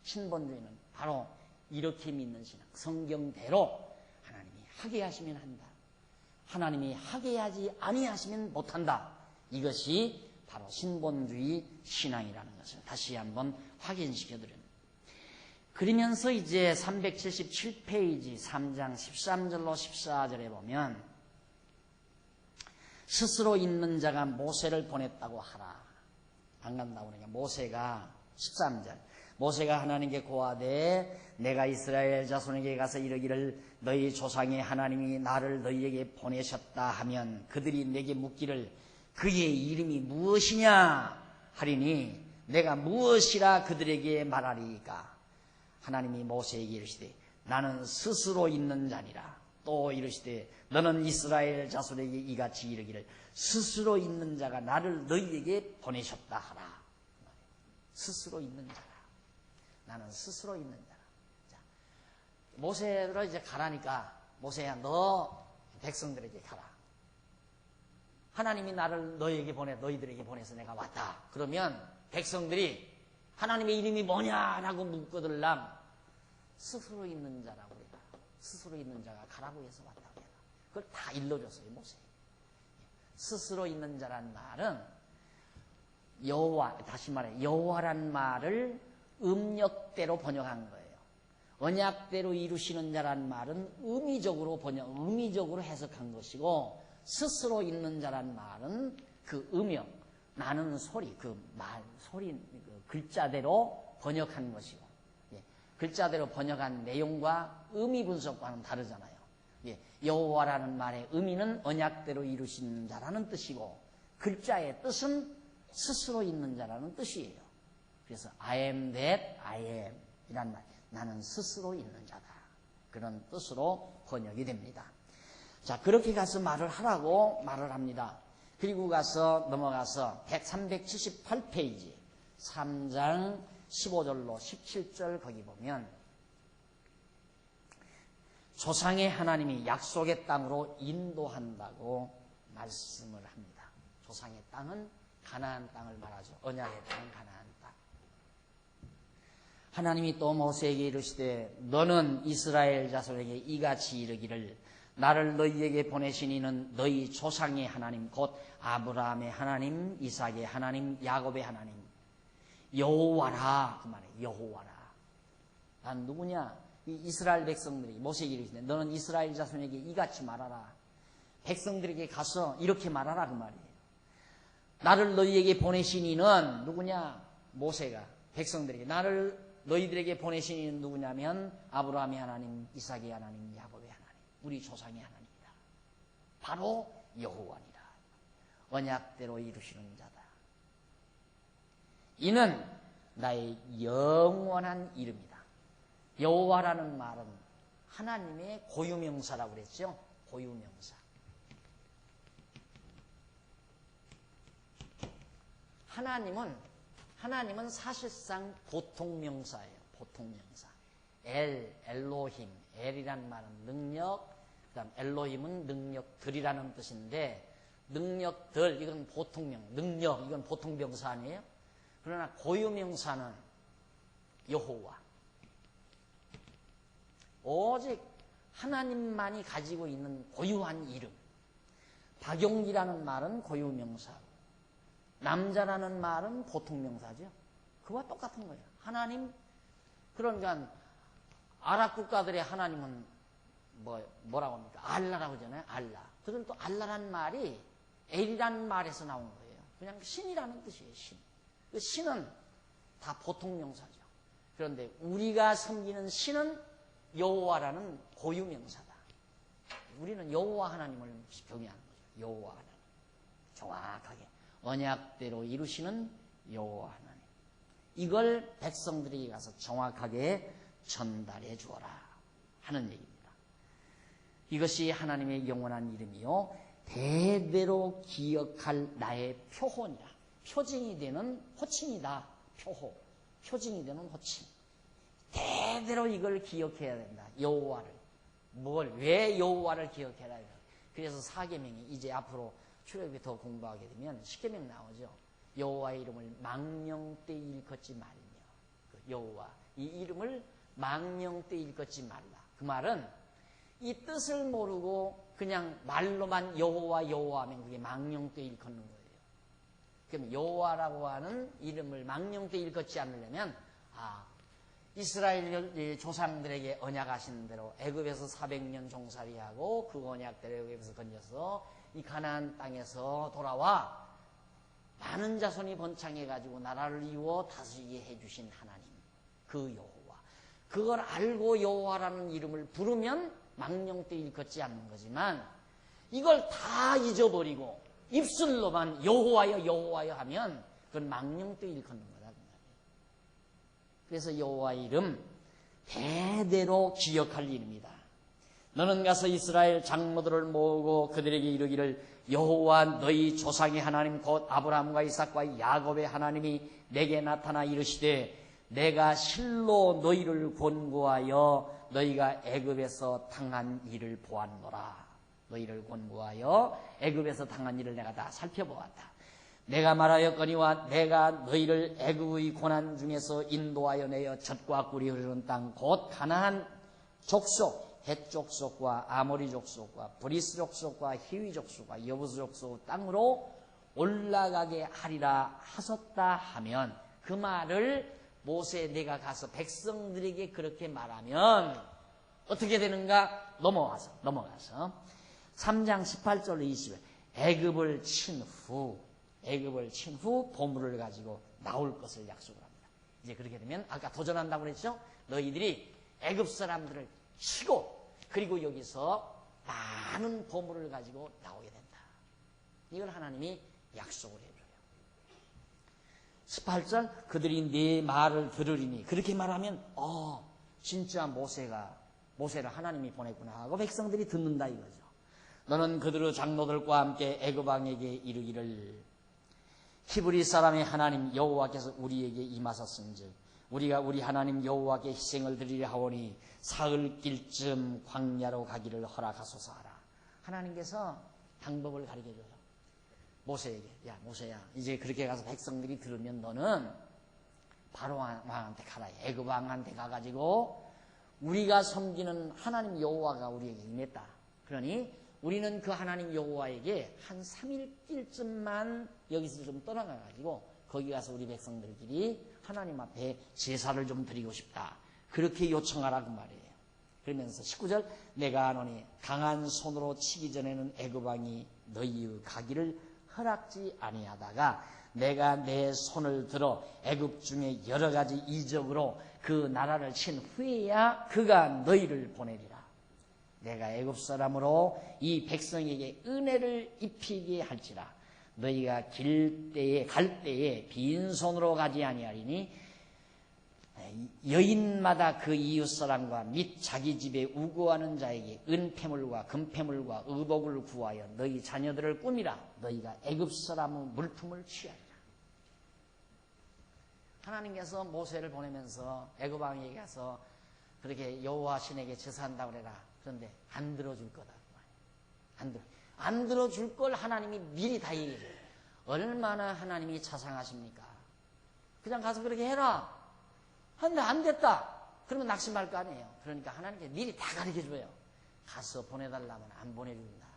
신본주의는 바로 이렇게 믿는 신앙. 성경대로 하나님이 하게 하시면 한다. 하나님이 하게 하지 아니하시면 못한다. 이것이 바로 신본주의 신앙이라는 것을 다시 한번 확인시켜 드립니다. 그러면서 이제 377페이지 3장 13절로 14절에 보면 스스로 있는 자가 모세를 보냈다고 하라. 안 간다고 그러니까 모세가 13절 모세가 하나님께 고하되 내가 이스라엘 자손에게 가서 이르기를 너희 조상의 하나님이 나를 너희에게 보내셨다 하면 그들이 내게 묻기를 그의 이름이 무엇이냐 하리니 내가 무엇이라 그들에게 말하리까. 하나님이 모세에게 이르시되 나는 스스로 있는 자니라. 또 이르시되 너는 이스라엘 자손에게 이같이 이르기를 스스로 있는 자가 나를 너희에게 보내셨다 하라. 스스로 있는 자라. 나는 스스로 있는 자라. 자, 모세를 이제 가라니까 모세야 너 백성들에게 가라. 하나님이 나를 너희들에게 보내서 내가 왔다. 그러면 백성들이 하나님의 이름이 뭐냐라고 묻거들랑 스스로 있는 자라고 해라. 스스로 있는 자가 가라고 해서 왔다고 해라. 그걸 다 일러줬어요, 모세. 스스로 있는 자란 말은 여호와, 다시 말해 여호와란 말을 음력대로 번역한 거예요. 언약대로 이루시는 자란 말은 의미적으로 해석한 것이고 스스로 있는 자란 말은 그 음역, 나는 소리, 소리, 글자대로 번역한 것이고, 글자대로 번역한 내용과 의미 분석과는 다르잖아요. 여호와라는 말의 의미는 언약대로 이루신 자라는 뜻이고, 글자의 뜻은 스스로 있는 자라는 뜻이에요. 그래서 I am that I am 이란 말, 나는 스스로 있는 자다. 그런 뜻으로 번역이 됩니다. 자, 그렇게 가서 말을 하라고 말을 합니다. 그리고 넘어가서 378페이지 3장 15절로 17절 거기 보면 조상의 하나님이 약속의 땅으로 인도한다고 말씀을 합니다. 조상의 땅은 가나안 땅을 말하죠. 언약의 땅은 가나안 땅. 하나님이 또 모세에게 이르시되 너는 이스라엘 자손에게 이같이 이르기를 나를 너희에게 보내신 이는 너희 조상의 하나님 곧 아브라함의 하나님, 이삭의 하나님, 야곱의 하나님 여호와라. 그 말이에요. 여호와라. 난 누구냐? 이 이스라엘 백성들이 모세에게 이르시되 너는 이스라엘 자손에게 이같이 말하라. 백성들에게 가서 이렇게 말하라 그 말이에요. 나를 너희에게 보내신 이는 누구냐? 모세가 백성들에게 너희들에게 보내신 이는 누구냐면 아브라함의 하나님, 이삭의 하나님, 야곱의 하나님, 우리 조상의 하나님이다. 바로 여호와니라. 언약대로 이루시는 자다. 이는 나의 영원한 이름이다. 여호와라는 말은 하나님의 고유명사라고 그랬죠. 고유명사. 하나님은 사실상 보통명사예요. 보통명사. 엘로힘. 엘이란 말은 능력, 그다음 엘로힘은 능력들이라는 뜻인데 능력들 이건 능력 이건 보통명사 아니에요? 그러나 고유명사는 여호와. 오직 하나님만이 가지고 있는 고유한 이름. 박용기라는 말은 고유명사고 남자라는 말은 보통명사죠. 그와 똑같은 거예요. 하나님, 그러니까 아랍 국가들의 하나님은 뭐라고 합니까? 알라라고 하잖아요. 알라. 그건 또 알라란 말이 엘이라는 말에서 나온 거예요. 그냥 신이라는 뜻이에요. 신. 그 신은 다 보통명사죠. 그런데 우리가 섬기는 신은 여호와라는 고유명사다. 우리는 여호와 하나님을 경외하는 거죠. 여호와 하나님. 정확하게 언약대로 이루시는 여호와 하나님. 이걸 백성들이 가서 정확하게 전달해 주어라 하는 얘기입니다. 이것이 하나님의 영원한 이름이요 대대로 기억할 나의 표혼이라. 표징이 되는 호칭이다. 표징이 되는 호칭. 대대로 이걸 기억해야 된다. 여호와를. 왜 여호와를 기억해야 된다. 그래서 4계명이 이제 앞으로 출애굽기 더 공부하게 되면 10계명 나오죠. 여호와의 이름을 망령되이 일컫지 말며, 여호와 이 이름을 망령되이 일컫지 말라. 그 말은 이 뜻을 모르고 그냥 말로만 여호와 여호와 하면 그게 망령되이 일컫는 거예요. 그럼 여호와라고 하는 이름을 망령되이 일컫지 않으려면 이스라엘 조상들에게 언약하신 대로 애굽에서 400년 종살이하고 그 언약대로 애굽에서 건져서 이 가나안 땅에서 돌아와 많은 자손이 번창해가지고 나라를 이루어 다스리게 해주신 하나님, 그 여호와, 그걸 알고 여호와라는 이름을 부르면 망령되이 일컫지 않는 거지만, 이걸 다 잊어버리고 입술로만 여호와여 여호와여 하면 그건 망령되이 일컫는 거다. 그래서 여호와의 이름 대대로 기억할 일입니다. 너는 가서 이스라엘 장로들을 모으고 그들에게 이르기를, 여호와 너희 조상의 하나님 곧 아브라함과 이삭과 야곱의 하나님이 내게 나타나 이르시되, 내가 실로 너희를 권고하여 너희가 애굽에서 당한 일을 보았노라. 너희를 권고하여 애굽에서 당한 일을 내가 다 살펴보았다. 내가 말하였거니와 내가 너희를 애굽의 고난 중에서 인도하여 내어 젖과 꿀이 흐르는 땅 곧 가나안 족속, 헷 족속과 아모리 족속과 브리스 족속과 히위 족속과 여부스 족속 땅으로 올라가게 하리라 하셨다 하면, 그 말을 모세 내가 가서 백성들에게 그렇게 말하면 어떻게 되는가? 넘어가서 3장 18절로 20절 애굽을 친 후 보물을 가지고 나올 것을 약속을 합니다. 이제 그렇게 되면 아까 도전한다고 그랬죠? 너희들이 애굽 사람들을 치고 그리고 여기서 많은 보물을 가지고 나오게 된다. 이걸 하나님이 약속을 해줘요. 18절 그들이 네 말을 들으리니, 그렇게 말하면 진짜 모세를 하나님이 보냈구나 하고 백성들이 듣는다 이거죠. 너는 그들의 장로들과 함께 애굽 왕에게 이르기를, 히브리 사람의 하나님 여호와께서 우리에게 임하셨은즉 우리가 우리 하나님 여호와께 희생을 드리려 하오니 사흘길쯤 광야로 가기를 허락하소서 하라. 하나님께서 방법을 가르쳐줘요. 모세에게, 야 모세야, 이제 그렇게 가서 백성들이 들으면 너는 바로 왕한테 가라. 애굽 왕한테 가가지고 우리가 섬기는 하나님 여호와가 우리에게 임했다. 그러니 우리는 그 하나님 여호와에게 한 3일길쯤만 여기서 좀 떠나가가지고 거기 가서 우리 백성들끼리 하나님 앞에 제사를 좀 드리고 싶다. 그렇게 요청하라 그 말이에요. 그러면서 19절 내가 아노니 강한 손으로 치기 전에는 애굽 왕이 너희의 가기를 허락지 아니하다가 내가 내 손을 들어 애굽 중에 여러 가지 이적으로 그 나라를 친 후에야 그가 너희를 보내리라. 내가 애굽 사람으로 이 백성에게 은혜를 입히게 할지라. 너희가 갈 때에 빈손으로 가지 아니하리니 여인마다 그 이웃 사람과 및 자기 집에 우거하는 자에게 은폐물과 금폐물과 의복을 구하여 너희 자녀들을 꾸미라. 너희가 애굽 사람의 물품을 취하리라. 하나님께서 모세를 보내면서 애굽 왕에게 가서 그렇게 여호와 신에게 제사한다고 그래라. 그런데 안 들어줄 거다. 안 들어줄 걸 하나님이 미리 다 얘기해줘요. 얼마나 하나님이 자상하십니까? 그냥 가서 그렇게 해라. 근데 안 됐다. 그러면 낙심할 거 아니에요. 그러니까 하나님께 미리 다 가르쳐줘요. 가서 보내달라면 안 보내준다.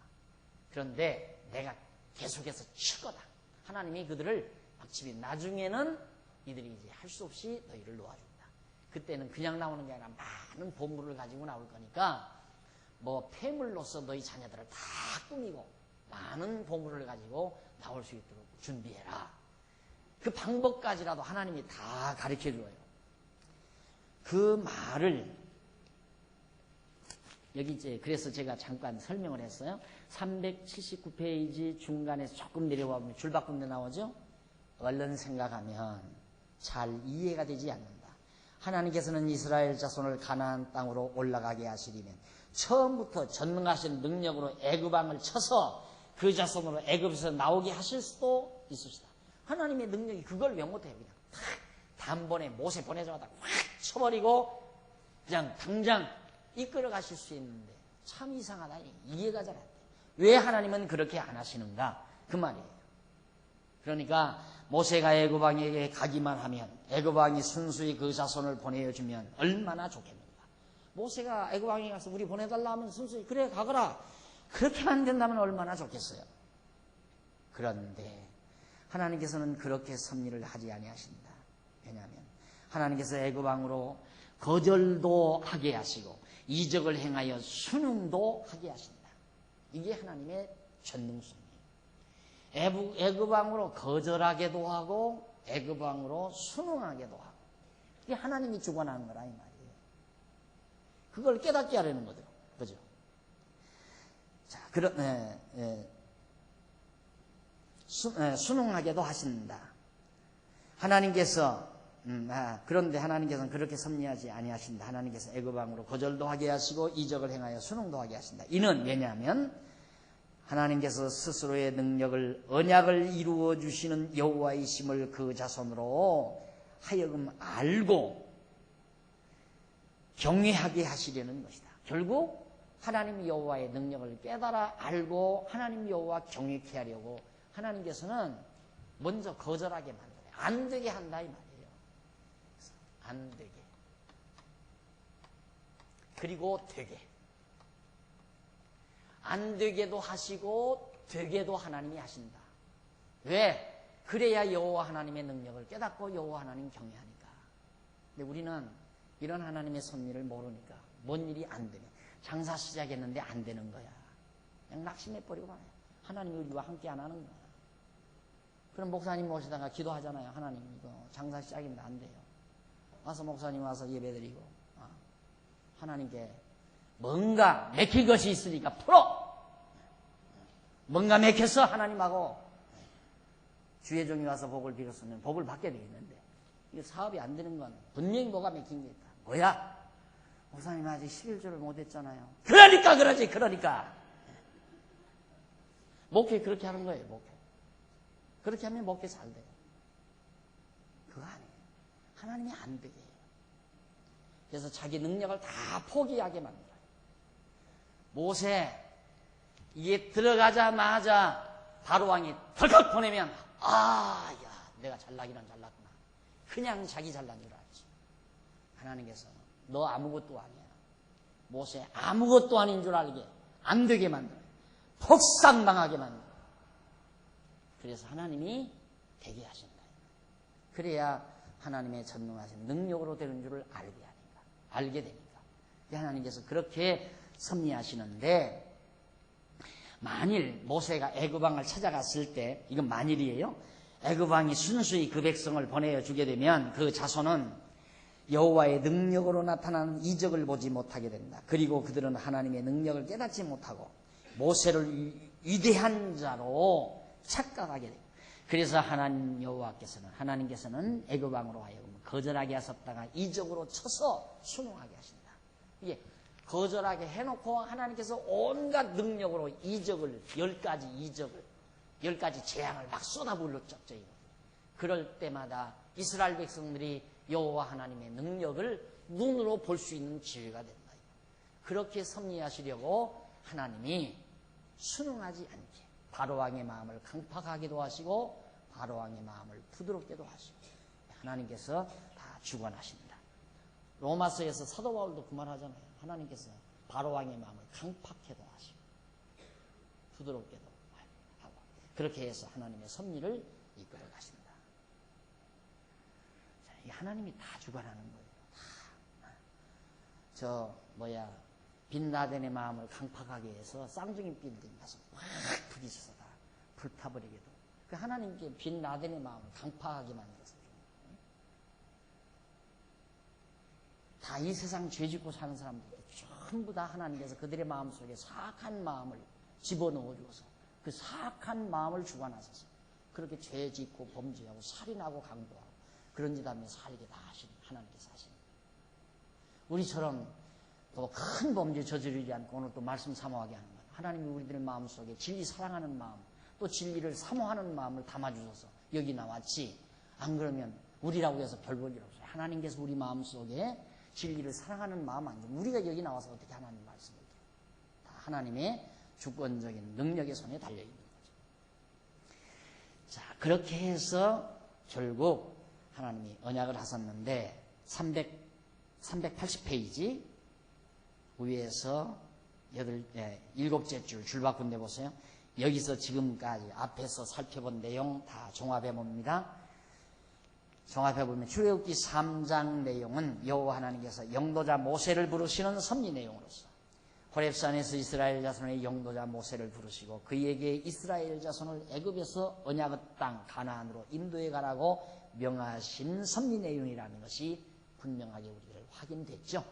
그런데 내가 계속해서 칠 거다. 하나님이 그들을 막치면 나중에는 이들이 이제 할 수 없이 너희를 놓아준다. 그때는 그냥 나오는 게 아니라 많은 보물을 가지고 나올 거니까 뭐 폐물로서 너희 자녀들을 다 꾸미고 많은 보물을 가지고 나올 수 있도록 준비해라. 그 방법까지라도 하나님이 다 가르쳐줘요. 그 말을 여기 이제 그래서 제가 잠깐 설명을 했어요. 379페이지 중간에 조금 내려와 보면 줄바꿈 나오죠. 얼른 생각하면 잘 이해가 되지 않는다. 하나님께서는 이스라엘 자손을 가나안 땅으로 올라가게 하시리면 처음부터 전능하신 능력으로 애굽 왕을 쳐서 그 자손으로 애굽에서 나오게 하실 수도 있으시다. 하나님의 능력이 그걸 왜 못해요? 그냥 탁 단번에 모세 보내자마자 확 쳐버리고 그냥 당장 이끌어 가실 수 있는데 참 이상하다. 이해가 잘 안 돼. 왜 하나님은 그렇게 안 하시는가? 그 말이에요. 그러니까 모세가 애굽 왕에게 가기만 하면 애굽 왕이 순수히 그 자손을 보내주면 얼마나 좋겠는가. 모세가 애굽 왕에 가서 우리 보내달라 하면 순수히 그래 가거라. 그렇게만 된다면 얼마나 좋겠어요. 그런데 하나님께서는 그렇게 섭리를 하지 아니하신다. 왜냐하면 하나님께서 애굽 왕으로 거절도 하게 하시고 이적을 행하여 순응도 하게 하신다. 이게 하나님의 전능성이에요. 애굽 왕으로 거절하게도 하고 애굽 왕으로 순응하게도 하고, 이게 하나님이 주관하는 거라 이 말이에요. 그걸 깨닫게 하려는 거죠. 그죠? 자, 순응하게도 하신다. 하나님께서 그런데 하나님께서는 그렇게 섭리하지 아니하신다. 하나님께서 애굽 왕으로 거절도 하게 하시고 이적을 행하여 순응도 하게 하신다. 이는 왜냐하면 하나님께서 스스로의 능력을 언약을 이루어 주시는 여호와이심을 그 자손으로 하여금 알고 경외하게 하시려는 것이다. 결국 하나님 여호와의 능력을 깨달아 알고 하나님 여호와 경외케 하려고 하나님께서는 먼저 거절하게 만들어요. 안 되게 한다 이 말이에요. 안 되게. 그리고 되게. 안 되게도 하시고 되게도 하나님이 하신다. 왜? 그래야 여호와 하나님의 능력을 깨닫고 여호와 하나님 경외하니까. 근데 우리는 이런 하나님의 섭리를 모르니까 뭔 일이 안 되면 장사 시작했는데 안 되는 거야. 그냥 낙심해버리고 말아요. 하나님이 우리와 함께 안 하는 거야. 그럼 목사님 모시다가 기도하잖아요. 하나님 이거 장사 시작인데 안 돼요. 와서 목사님 와서 예배드리고 하나님께 뭔가 맥힐 것이 있으니까 풀어. 뭔가 맥혔어 하나님하고. 주의 종이 와서 복을 빌었으면 복을 받게 돼 있는데 이거 사업이 안 되는 건 분명히 뭐가 맥힌 게 있다. 뭐야? 목사님 아직 11조를 못했잖아요. 그러니까 그러지. 그러니까 목회 그렇게 하는 거예요. 목회 그렇게 하면 목회 잘 돼요. 그거 아니에요. 하나님이 안 되게 해요. 그래서 자기 능력을 다 포기하게 만들어요. 모세 이게 들어가자마자 바로왕이 덜컥 보내면 야 내가 잘나기는 잘났구나. 그냥 자기 잘난 줄 알지. 하나님께서 너 아무것도 아니야. 모세 아무것도 아닌 줄 알게 안 되게 만들어요. 폭삭망하게 만들어요. 그래서 하나님이 되게 하신다. 그래야 하나님의 전능하신 능력으로 되는 줄을 알게 되니까. 하나님께서 그렇게 섭리하시는데, 만일 모세가 애굽 왕을 찾아갔을 때, 이건 만일이에요. 애굽 왕이 순수히 그 백성을 보내어 주게 되면 그 자손은 여호와의 능력으로 나타나는 이적을 보지 못하게 된다. 그리고 그들은 하나님의 능력을 깨닫지 못하고 모세를 위대한 자로 착각하게 됩니다. 그래서 하나님께서는 애굽 왕으로 하여금 거절하게 하셨다가 이적으로 쳐서 순응하게 하신다. 이게 거절하게 해놓고 하나님께서 온갖 능력으로 이적을 10가지 재앙을 막 쏟아부을 적적이거든요. 그럴 때마다 이스라엘 백성들이 여호와 하나님의 능력을 눈으로 볼 수 있는 기회가 된다. 그렇게 섭리하시려고 하나님이 순응하지 않게 바로왕의 마음을 강팍하기도 하시고 바로왕의 마음을 부드럽게도 하시고 하나님께서 다 주관하십니다. 로마서에서 사도 바울도 그 말 하잖아요. 하나님께서 바로왕의 마음을 강팍해도 하시고 부드럽게도 하고 그렇게 해서 하나님의 섭리를 이끌어 가신다. 이 하나님이 다 주관하는 거예요. 빈라덴의 마음을 강팍하게 해서 쌍둥이 빌딩 가서 막 부딪혀서 다 불타버리게도 그 하나님께 빈라덴의 마음을 강팍하게 만들어서 다 이 세상 죄짓고 사는 사람들 전부 다 하나님께서 그들의 마음속에 사악한 마음을 집어넣어 주어서 그 사악한 마음을 주관하셔서 그렇게 죄짓고 범죄하고 살인하고 강도하고 그런 짓 하며 살게 다 하시는 하나님께서 하시는 우리처럼 또 큰 범죄 저지르지 않고 오늘 또 말씀 사모하게 하는 거예요. 하나님이 우리들의 마음속에 진리 사랑하는 마음 또 진리를 사모하는 마음을 담아주셔서 여기 나왔지. 안 그러면 우리라고 해서 별 볼 일 없어요. 하나님께서 우리 마음속에 진리를 사랑하는 마음 안 주면 우리가 여기 나와서 어떻게 하나님 말씀을 들어요. 다 하나님의 주권적인 능력의 손에 달려있는 거죠. 자, 그렇게 해서 결국 하나님이 언약을 하셨는데 380페이지 위에서 일곱째 줄 바꾼데 보세요. 여기서 지금까지 앞에서 살펴본 내용 다 종합해 봅니다. 종합해 보면 출애굽기 3장 내용은 여호와 하나님께서 영도자 모세를 부르시는 섭리 내용으로서 호렙산에서 이스라엘 자손의 영도자 모세를 부르시고 그에게 이스라엘 자손을 애굽에서 언약의 땅 가나안으로 인도해 가라고 명하신 섭리 내용이라는 것이 분명하게 우리들 확인됐죠.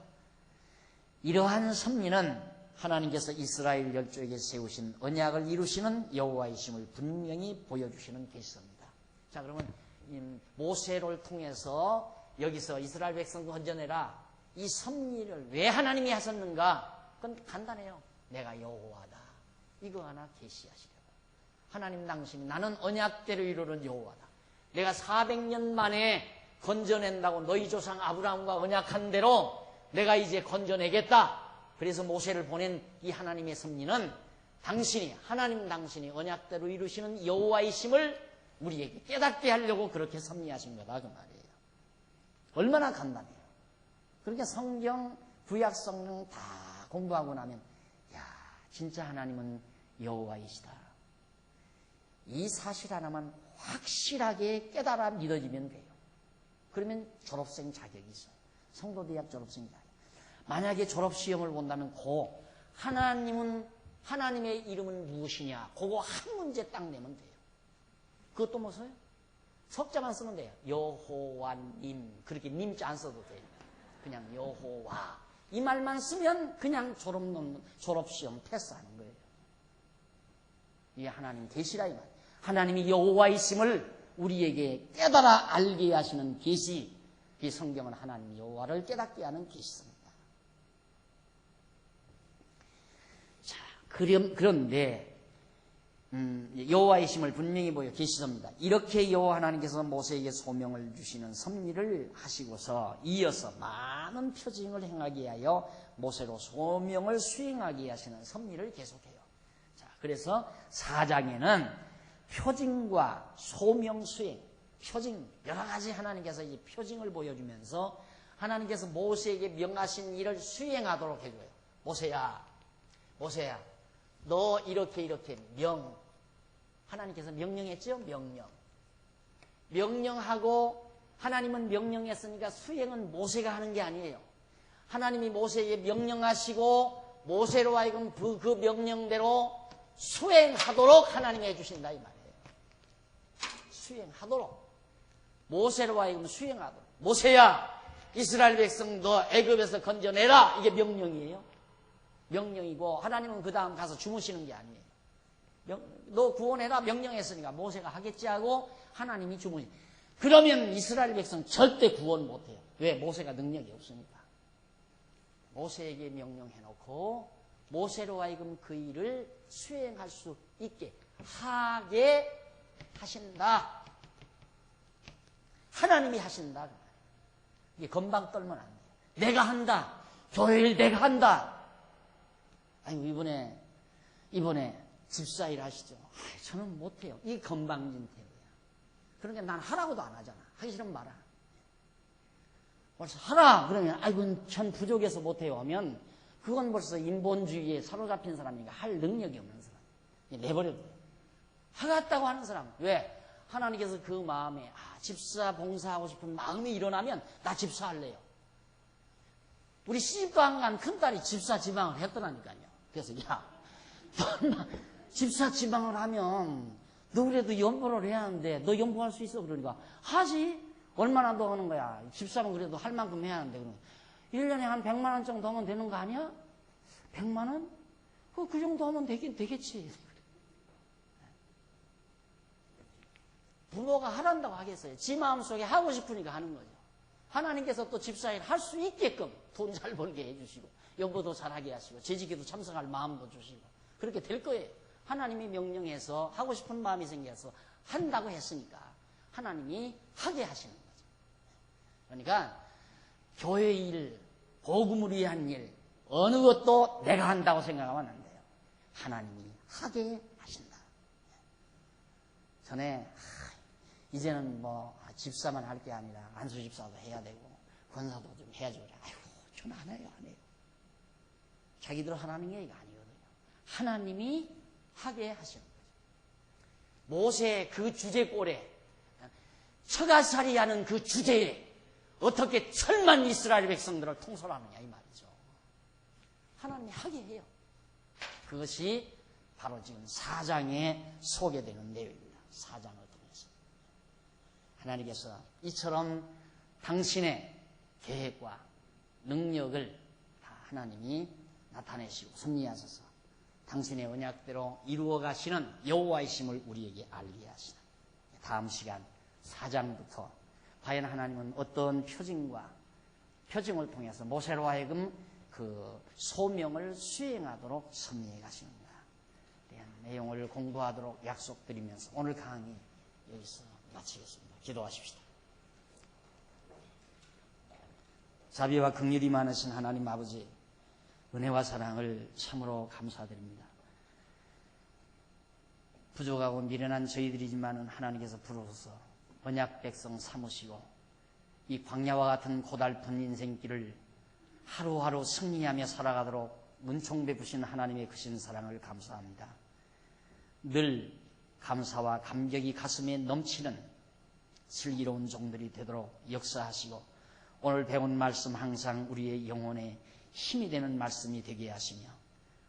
이러한 섭리는 하나님께서 이스라엘 열조에게 세우신 언약을 이루시는 여호와이심을 분명히 보여주시는 계시입니다. 자, 그러면 모세를 통해서 여기서 이스라엘 백성 건져내라 이 섭리를 왜 하나님이 하셨는가? 그건 간단해요. 내가 여호와다. 이거 하나 계시하시려고. 하나님 당신이 나는 언약대로 이루는 여호와다. 내가 400년 만에 건져낸다고 너희 조상 아브라함과 언약한 대로 내가 이제 건져내겠다. 그래서 모세를 보낸 이 하나님의 섭리는 하나님 당신이 언약대로 이루시는 여호와이심을 우리에게 깨닫게 하려고 그렇게 섭리하신 거다 그 말이에요. 얼마나 간단해요. 그러니까 성경, 구약 성경 다 공부하고 나면 야, 진짜 하나님은 여호와이시다. 이 사실 하나만 확실하게 깨달아 믿어지면 돼요. 그러면 졸업생 자격이 있어요. 성도대학 졸업생 자격. 만약에 졸업시험을 본다면 하나님의 이름은 무엇이냐 그거 한 문제 딱 내면 돼요. 그것도 뭐서요? 석자만 쓰면 돼요. 여호와님. 그렇게 님자 안 써도 돼요. 그냥 여호와 이 말만 쓰면 그냥 졸업시험 패스하는 거예요. 이게 하나님 계시라 이 말. 하나님이 여호와이심을 우리에게 깨달아 알게 하시는 계시. 이 성경은 하나님 여호와를 깨닫게 하는 계시입니다. 자, 그런데 여호와이심을 분명히 보여 계시습니다. 이렇게 여호와 하나님께서 모세에게 소명을 주시는 섭리를 하시고서 이어서 많은 표징을 행하게 하여 모세로 소명을 수행하게 하시는 섭리를 계속해요. 자, 그래서 4장에는 표징과 소명 수행, 표징 여러 가지 하나님께서 이 표징을 보여주면서 하나님께서 모세에게 명하신 일을 수행하도록 해줘요. 모세야, 너 이렇게 하나님께서 명령했죠? 명령하고 하나님은 명령했으니까 수행은 모세가 하는 게 아니에요. 하나님이 모세에게 명령하시고 모세로 하여금 그 명령대로 수행하도록 하나님이 해주신다 이 말이에요. 수행하도록. 모세로 하여금 수행하도록. 모세야, 이스라엘 백성 너 애굽에서 건져내라. 이게 명령이에요. 명령이고 하나님은 그 다음 가서 주무시는 게 아니에요. 너 구원해라 명령했으니까 모세가 하겠지 하고 하나님이 주무시. 그러면 이스라엘 백성 절대 구원 못해요. 왜? 모세가 능력이 없으니까. 모세에게 명령해놓고 모세로 하여금 그 일을 수행할 수 있게 하게 하신다. 하나님이 하신다. 이게 건방 떨면 안 돼요. 내가 한다. 교회를 내가 한다. 아니 이번에 집사일 하시죠. 저는 못해요. 이게 건방진 태도야. 그러니까 난 하라고도 안 하잖아. 하기 싫으면 말아. 벌써 하라 그러면 아이고 전 부족해서 못해요 하면 그건 벌써 인본주의에 사로잡힌 사람이니까 할 능력이 없는 사람. 내버려둬요. 하겠다고 하는 사람. 왜? 하나님께서 그 마음에 집사 봉사하고 싶은 마음이 일어나면 나 집사할래요. 우리 시집도 안 간 큰딸이 집사 지방을 했더라니까요. 그래서 야, 너 집사 지방을 하면 너 그래도 연보를 해야 하는데 너 연보할 수 있어? 그러니까 하지. 얼마나 더 하는 거야. 집사는 그래도 할 만큼 해야 하는데. 그러면 1년에 한 100만 원 정도 하면 되는 거 아니야? 100만 원? 그 정도 하면 되겠지. 부모가 하란다고 하겠어요. 지 마음속에 하고 싶으니까 하는 거죠. 하나님께서 또 집사일 할 수 있게끔 돈 잘 벌게 해주시고 연보도 잘하게 하시고 재직에도 참석할 마음도 주시고 그렇게 될 거예요. 하나님이 명령해서 하고 싶은 마음이 생겨서 한다고 했으니까 하나님이 하게 하시는 거죠. 그러니까 교회 일, 복음을 위한 일 어느 것도 내가 한다고 생각하면 안 돼요. 하나님이 하게 하신다. 전에 이제는 뭐 집사만 할 게 아니라 안수 집사도 해야 되고 권사도 좀 해야죠. 아이고, 저는 안 해요. 자기들 하나님 얘기가 아니거든요. 하나님이 하게 하시는 거죠. 모세 그 주제꼴에 처가살이 하는 그 주제에 어떻게 천만 이스라엘 백성들을 통솔하느냐 이 말이죠. 하나님이 하게 해요. 그것이 바로 지금 4장에 소개되는 내용입니다. 4장을 통해서 하나님께서 이처럼 당신의 계획과 능력을 다 하나님이 나타내시고 섭리하셔서 당신의 언약대로 이루어 가시는 여호와의 심을 우리에게 알게 하시다. 다음 시간 4장부터 과연 하나님은 어떤 표징을 통해서 모세로 하여금 그 소명을 수행하도록 섭리해 가시는가 대한 내용을 공부하도록 약속드리면서 오늘 강의 여기서 마치겠습니다. 기도하십시다. 자비와 긍휼이 많으신 하나님 아버지, 은혜와 사랑을 참으로 감사드립니다. 부족하고 미련한 저희들이지만 하나님께서 부르셔서 언약 백성 삼으시고 이 광야와 같은 고달픈 인생길을 하루하루 승리하며 살아가도록 은총 베푸신 하나님의 크신 사랑을 감사합니다. 늘 감사와 감격이 가슴에 넘치는 슬기로운 종들이 되도록 역사하시고 오늘 배운 말씀 항상 우리의 영혼에 힘이 되는 말씀이 되게 하시며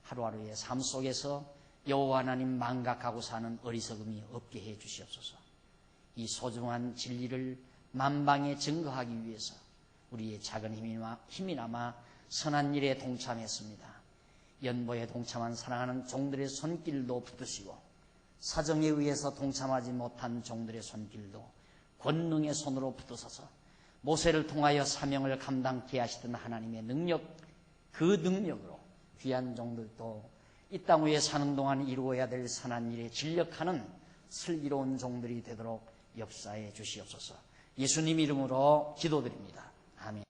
하루하루의 삶 속에서 여호와 하나님 망각하고 사는 어리석음이 없게 해 주시옵소서. 이 소중한 진리를 만방에 증거하기 위해서 우리의 작은 힘이나마 선한 일에 동참했습니다. 연보에 동참한 사랑하는 종들의 손길도 붙드시고 사정에 의해서 동참하지 못한 종들의 손길도 권능의 손으로 붙드셔서 모세를 통하여 사명을 감당케 하시던 하나님의 능력, 그 능력으로 귀한 종들도 이 땅 위에 사는 동안 이루어야 될 선한 일에 진력하는 슬기로운 종들이 되도록 역사해 주시옵소서. 예수님 이름으로 기도드립니다. 아멘.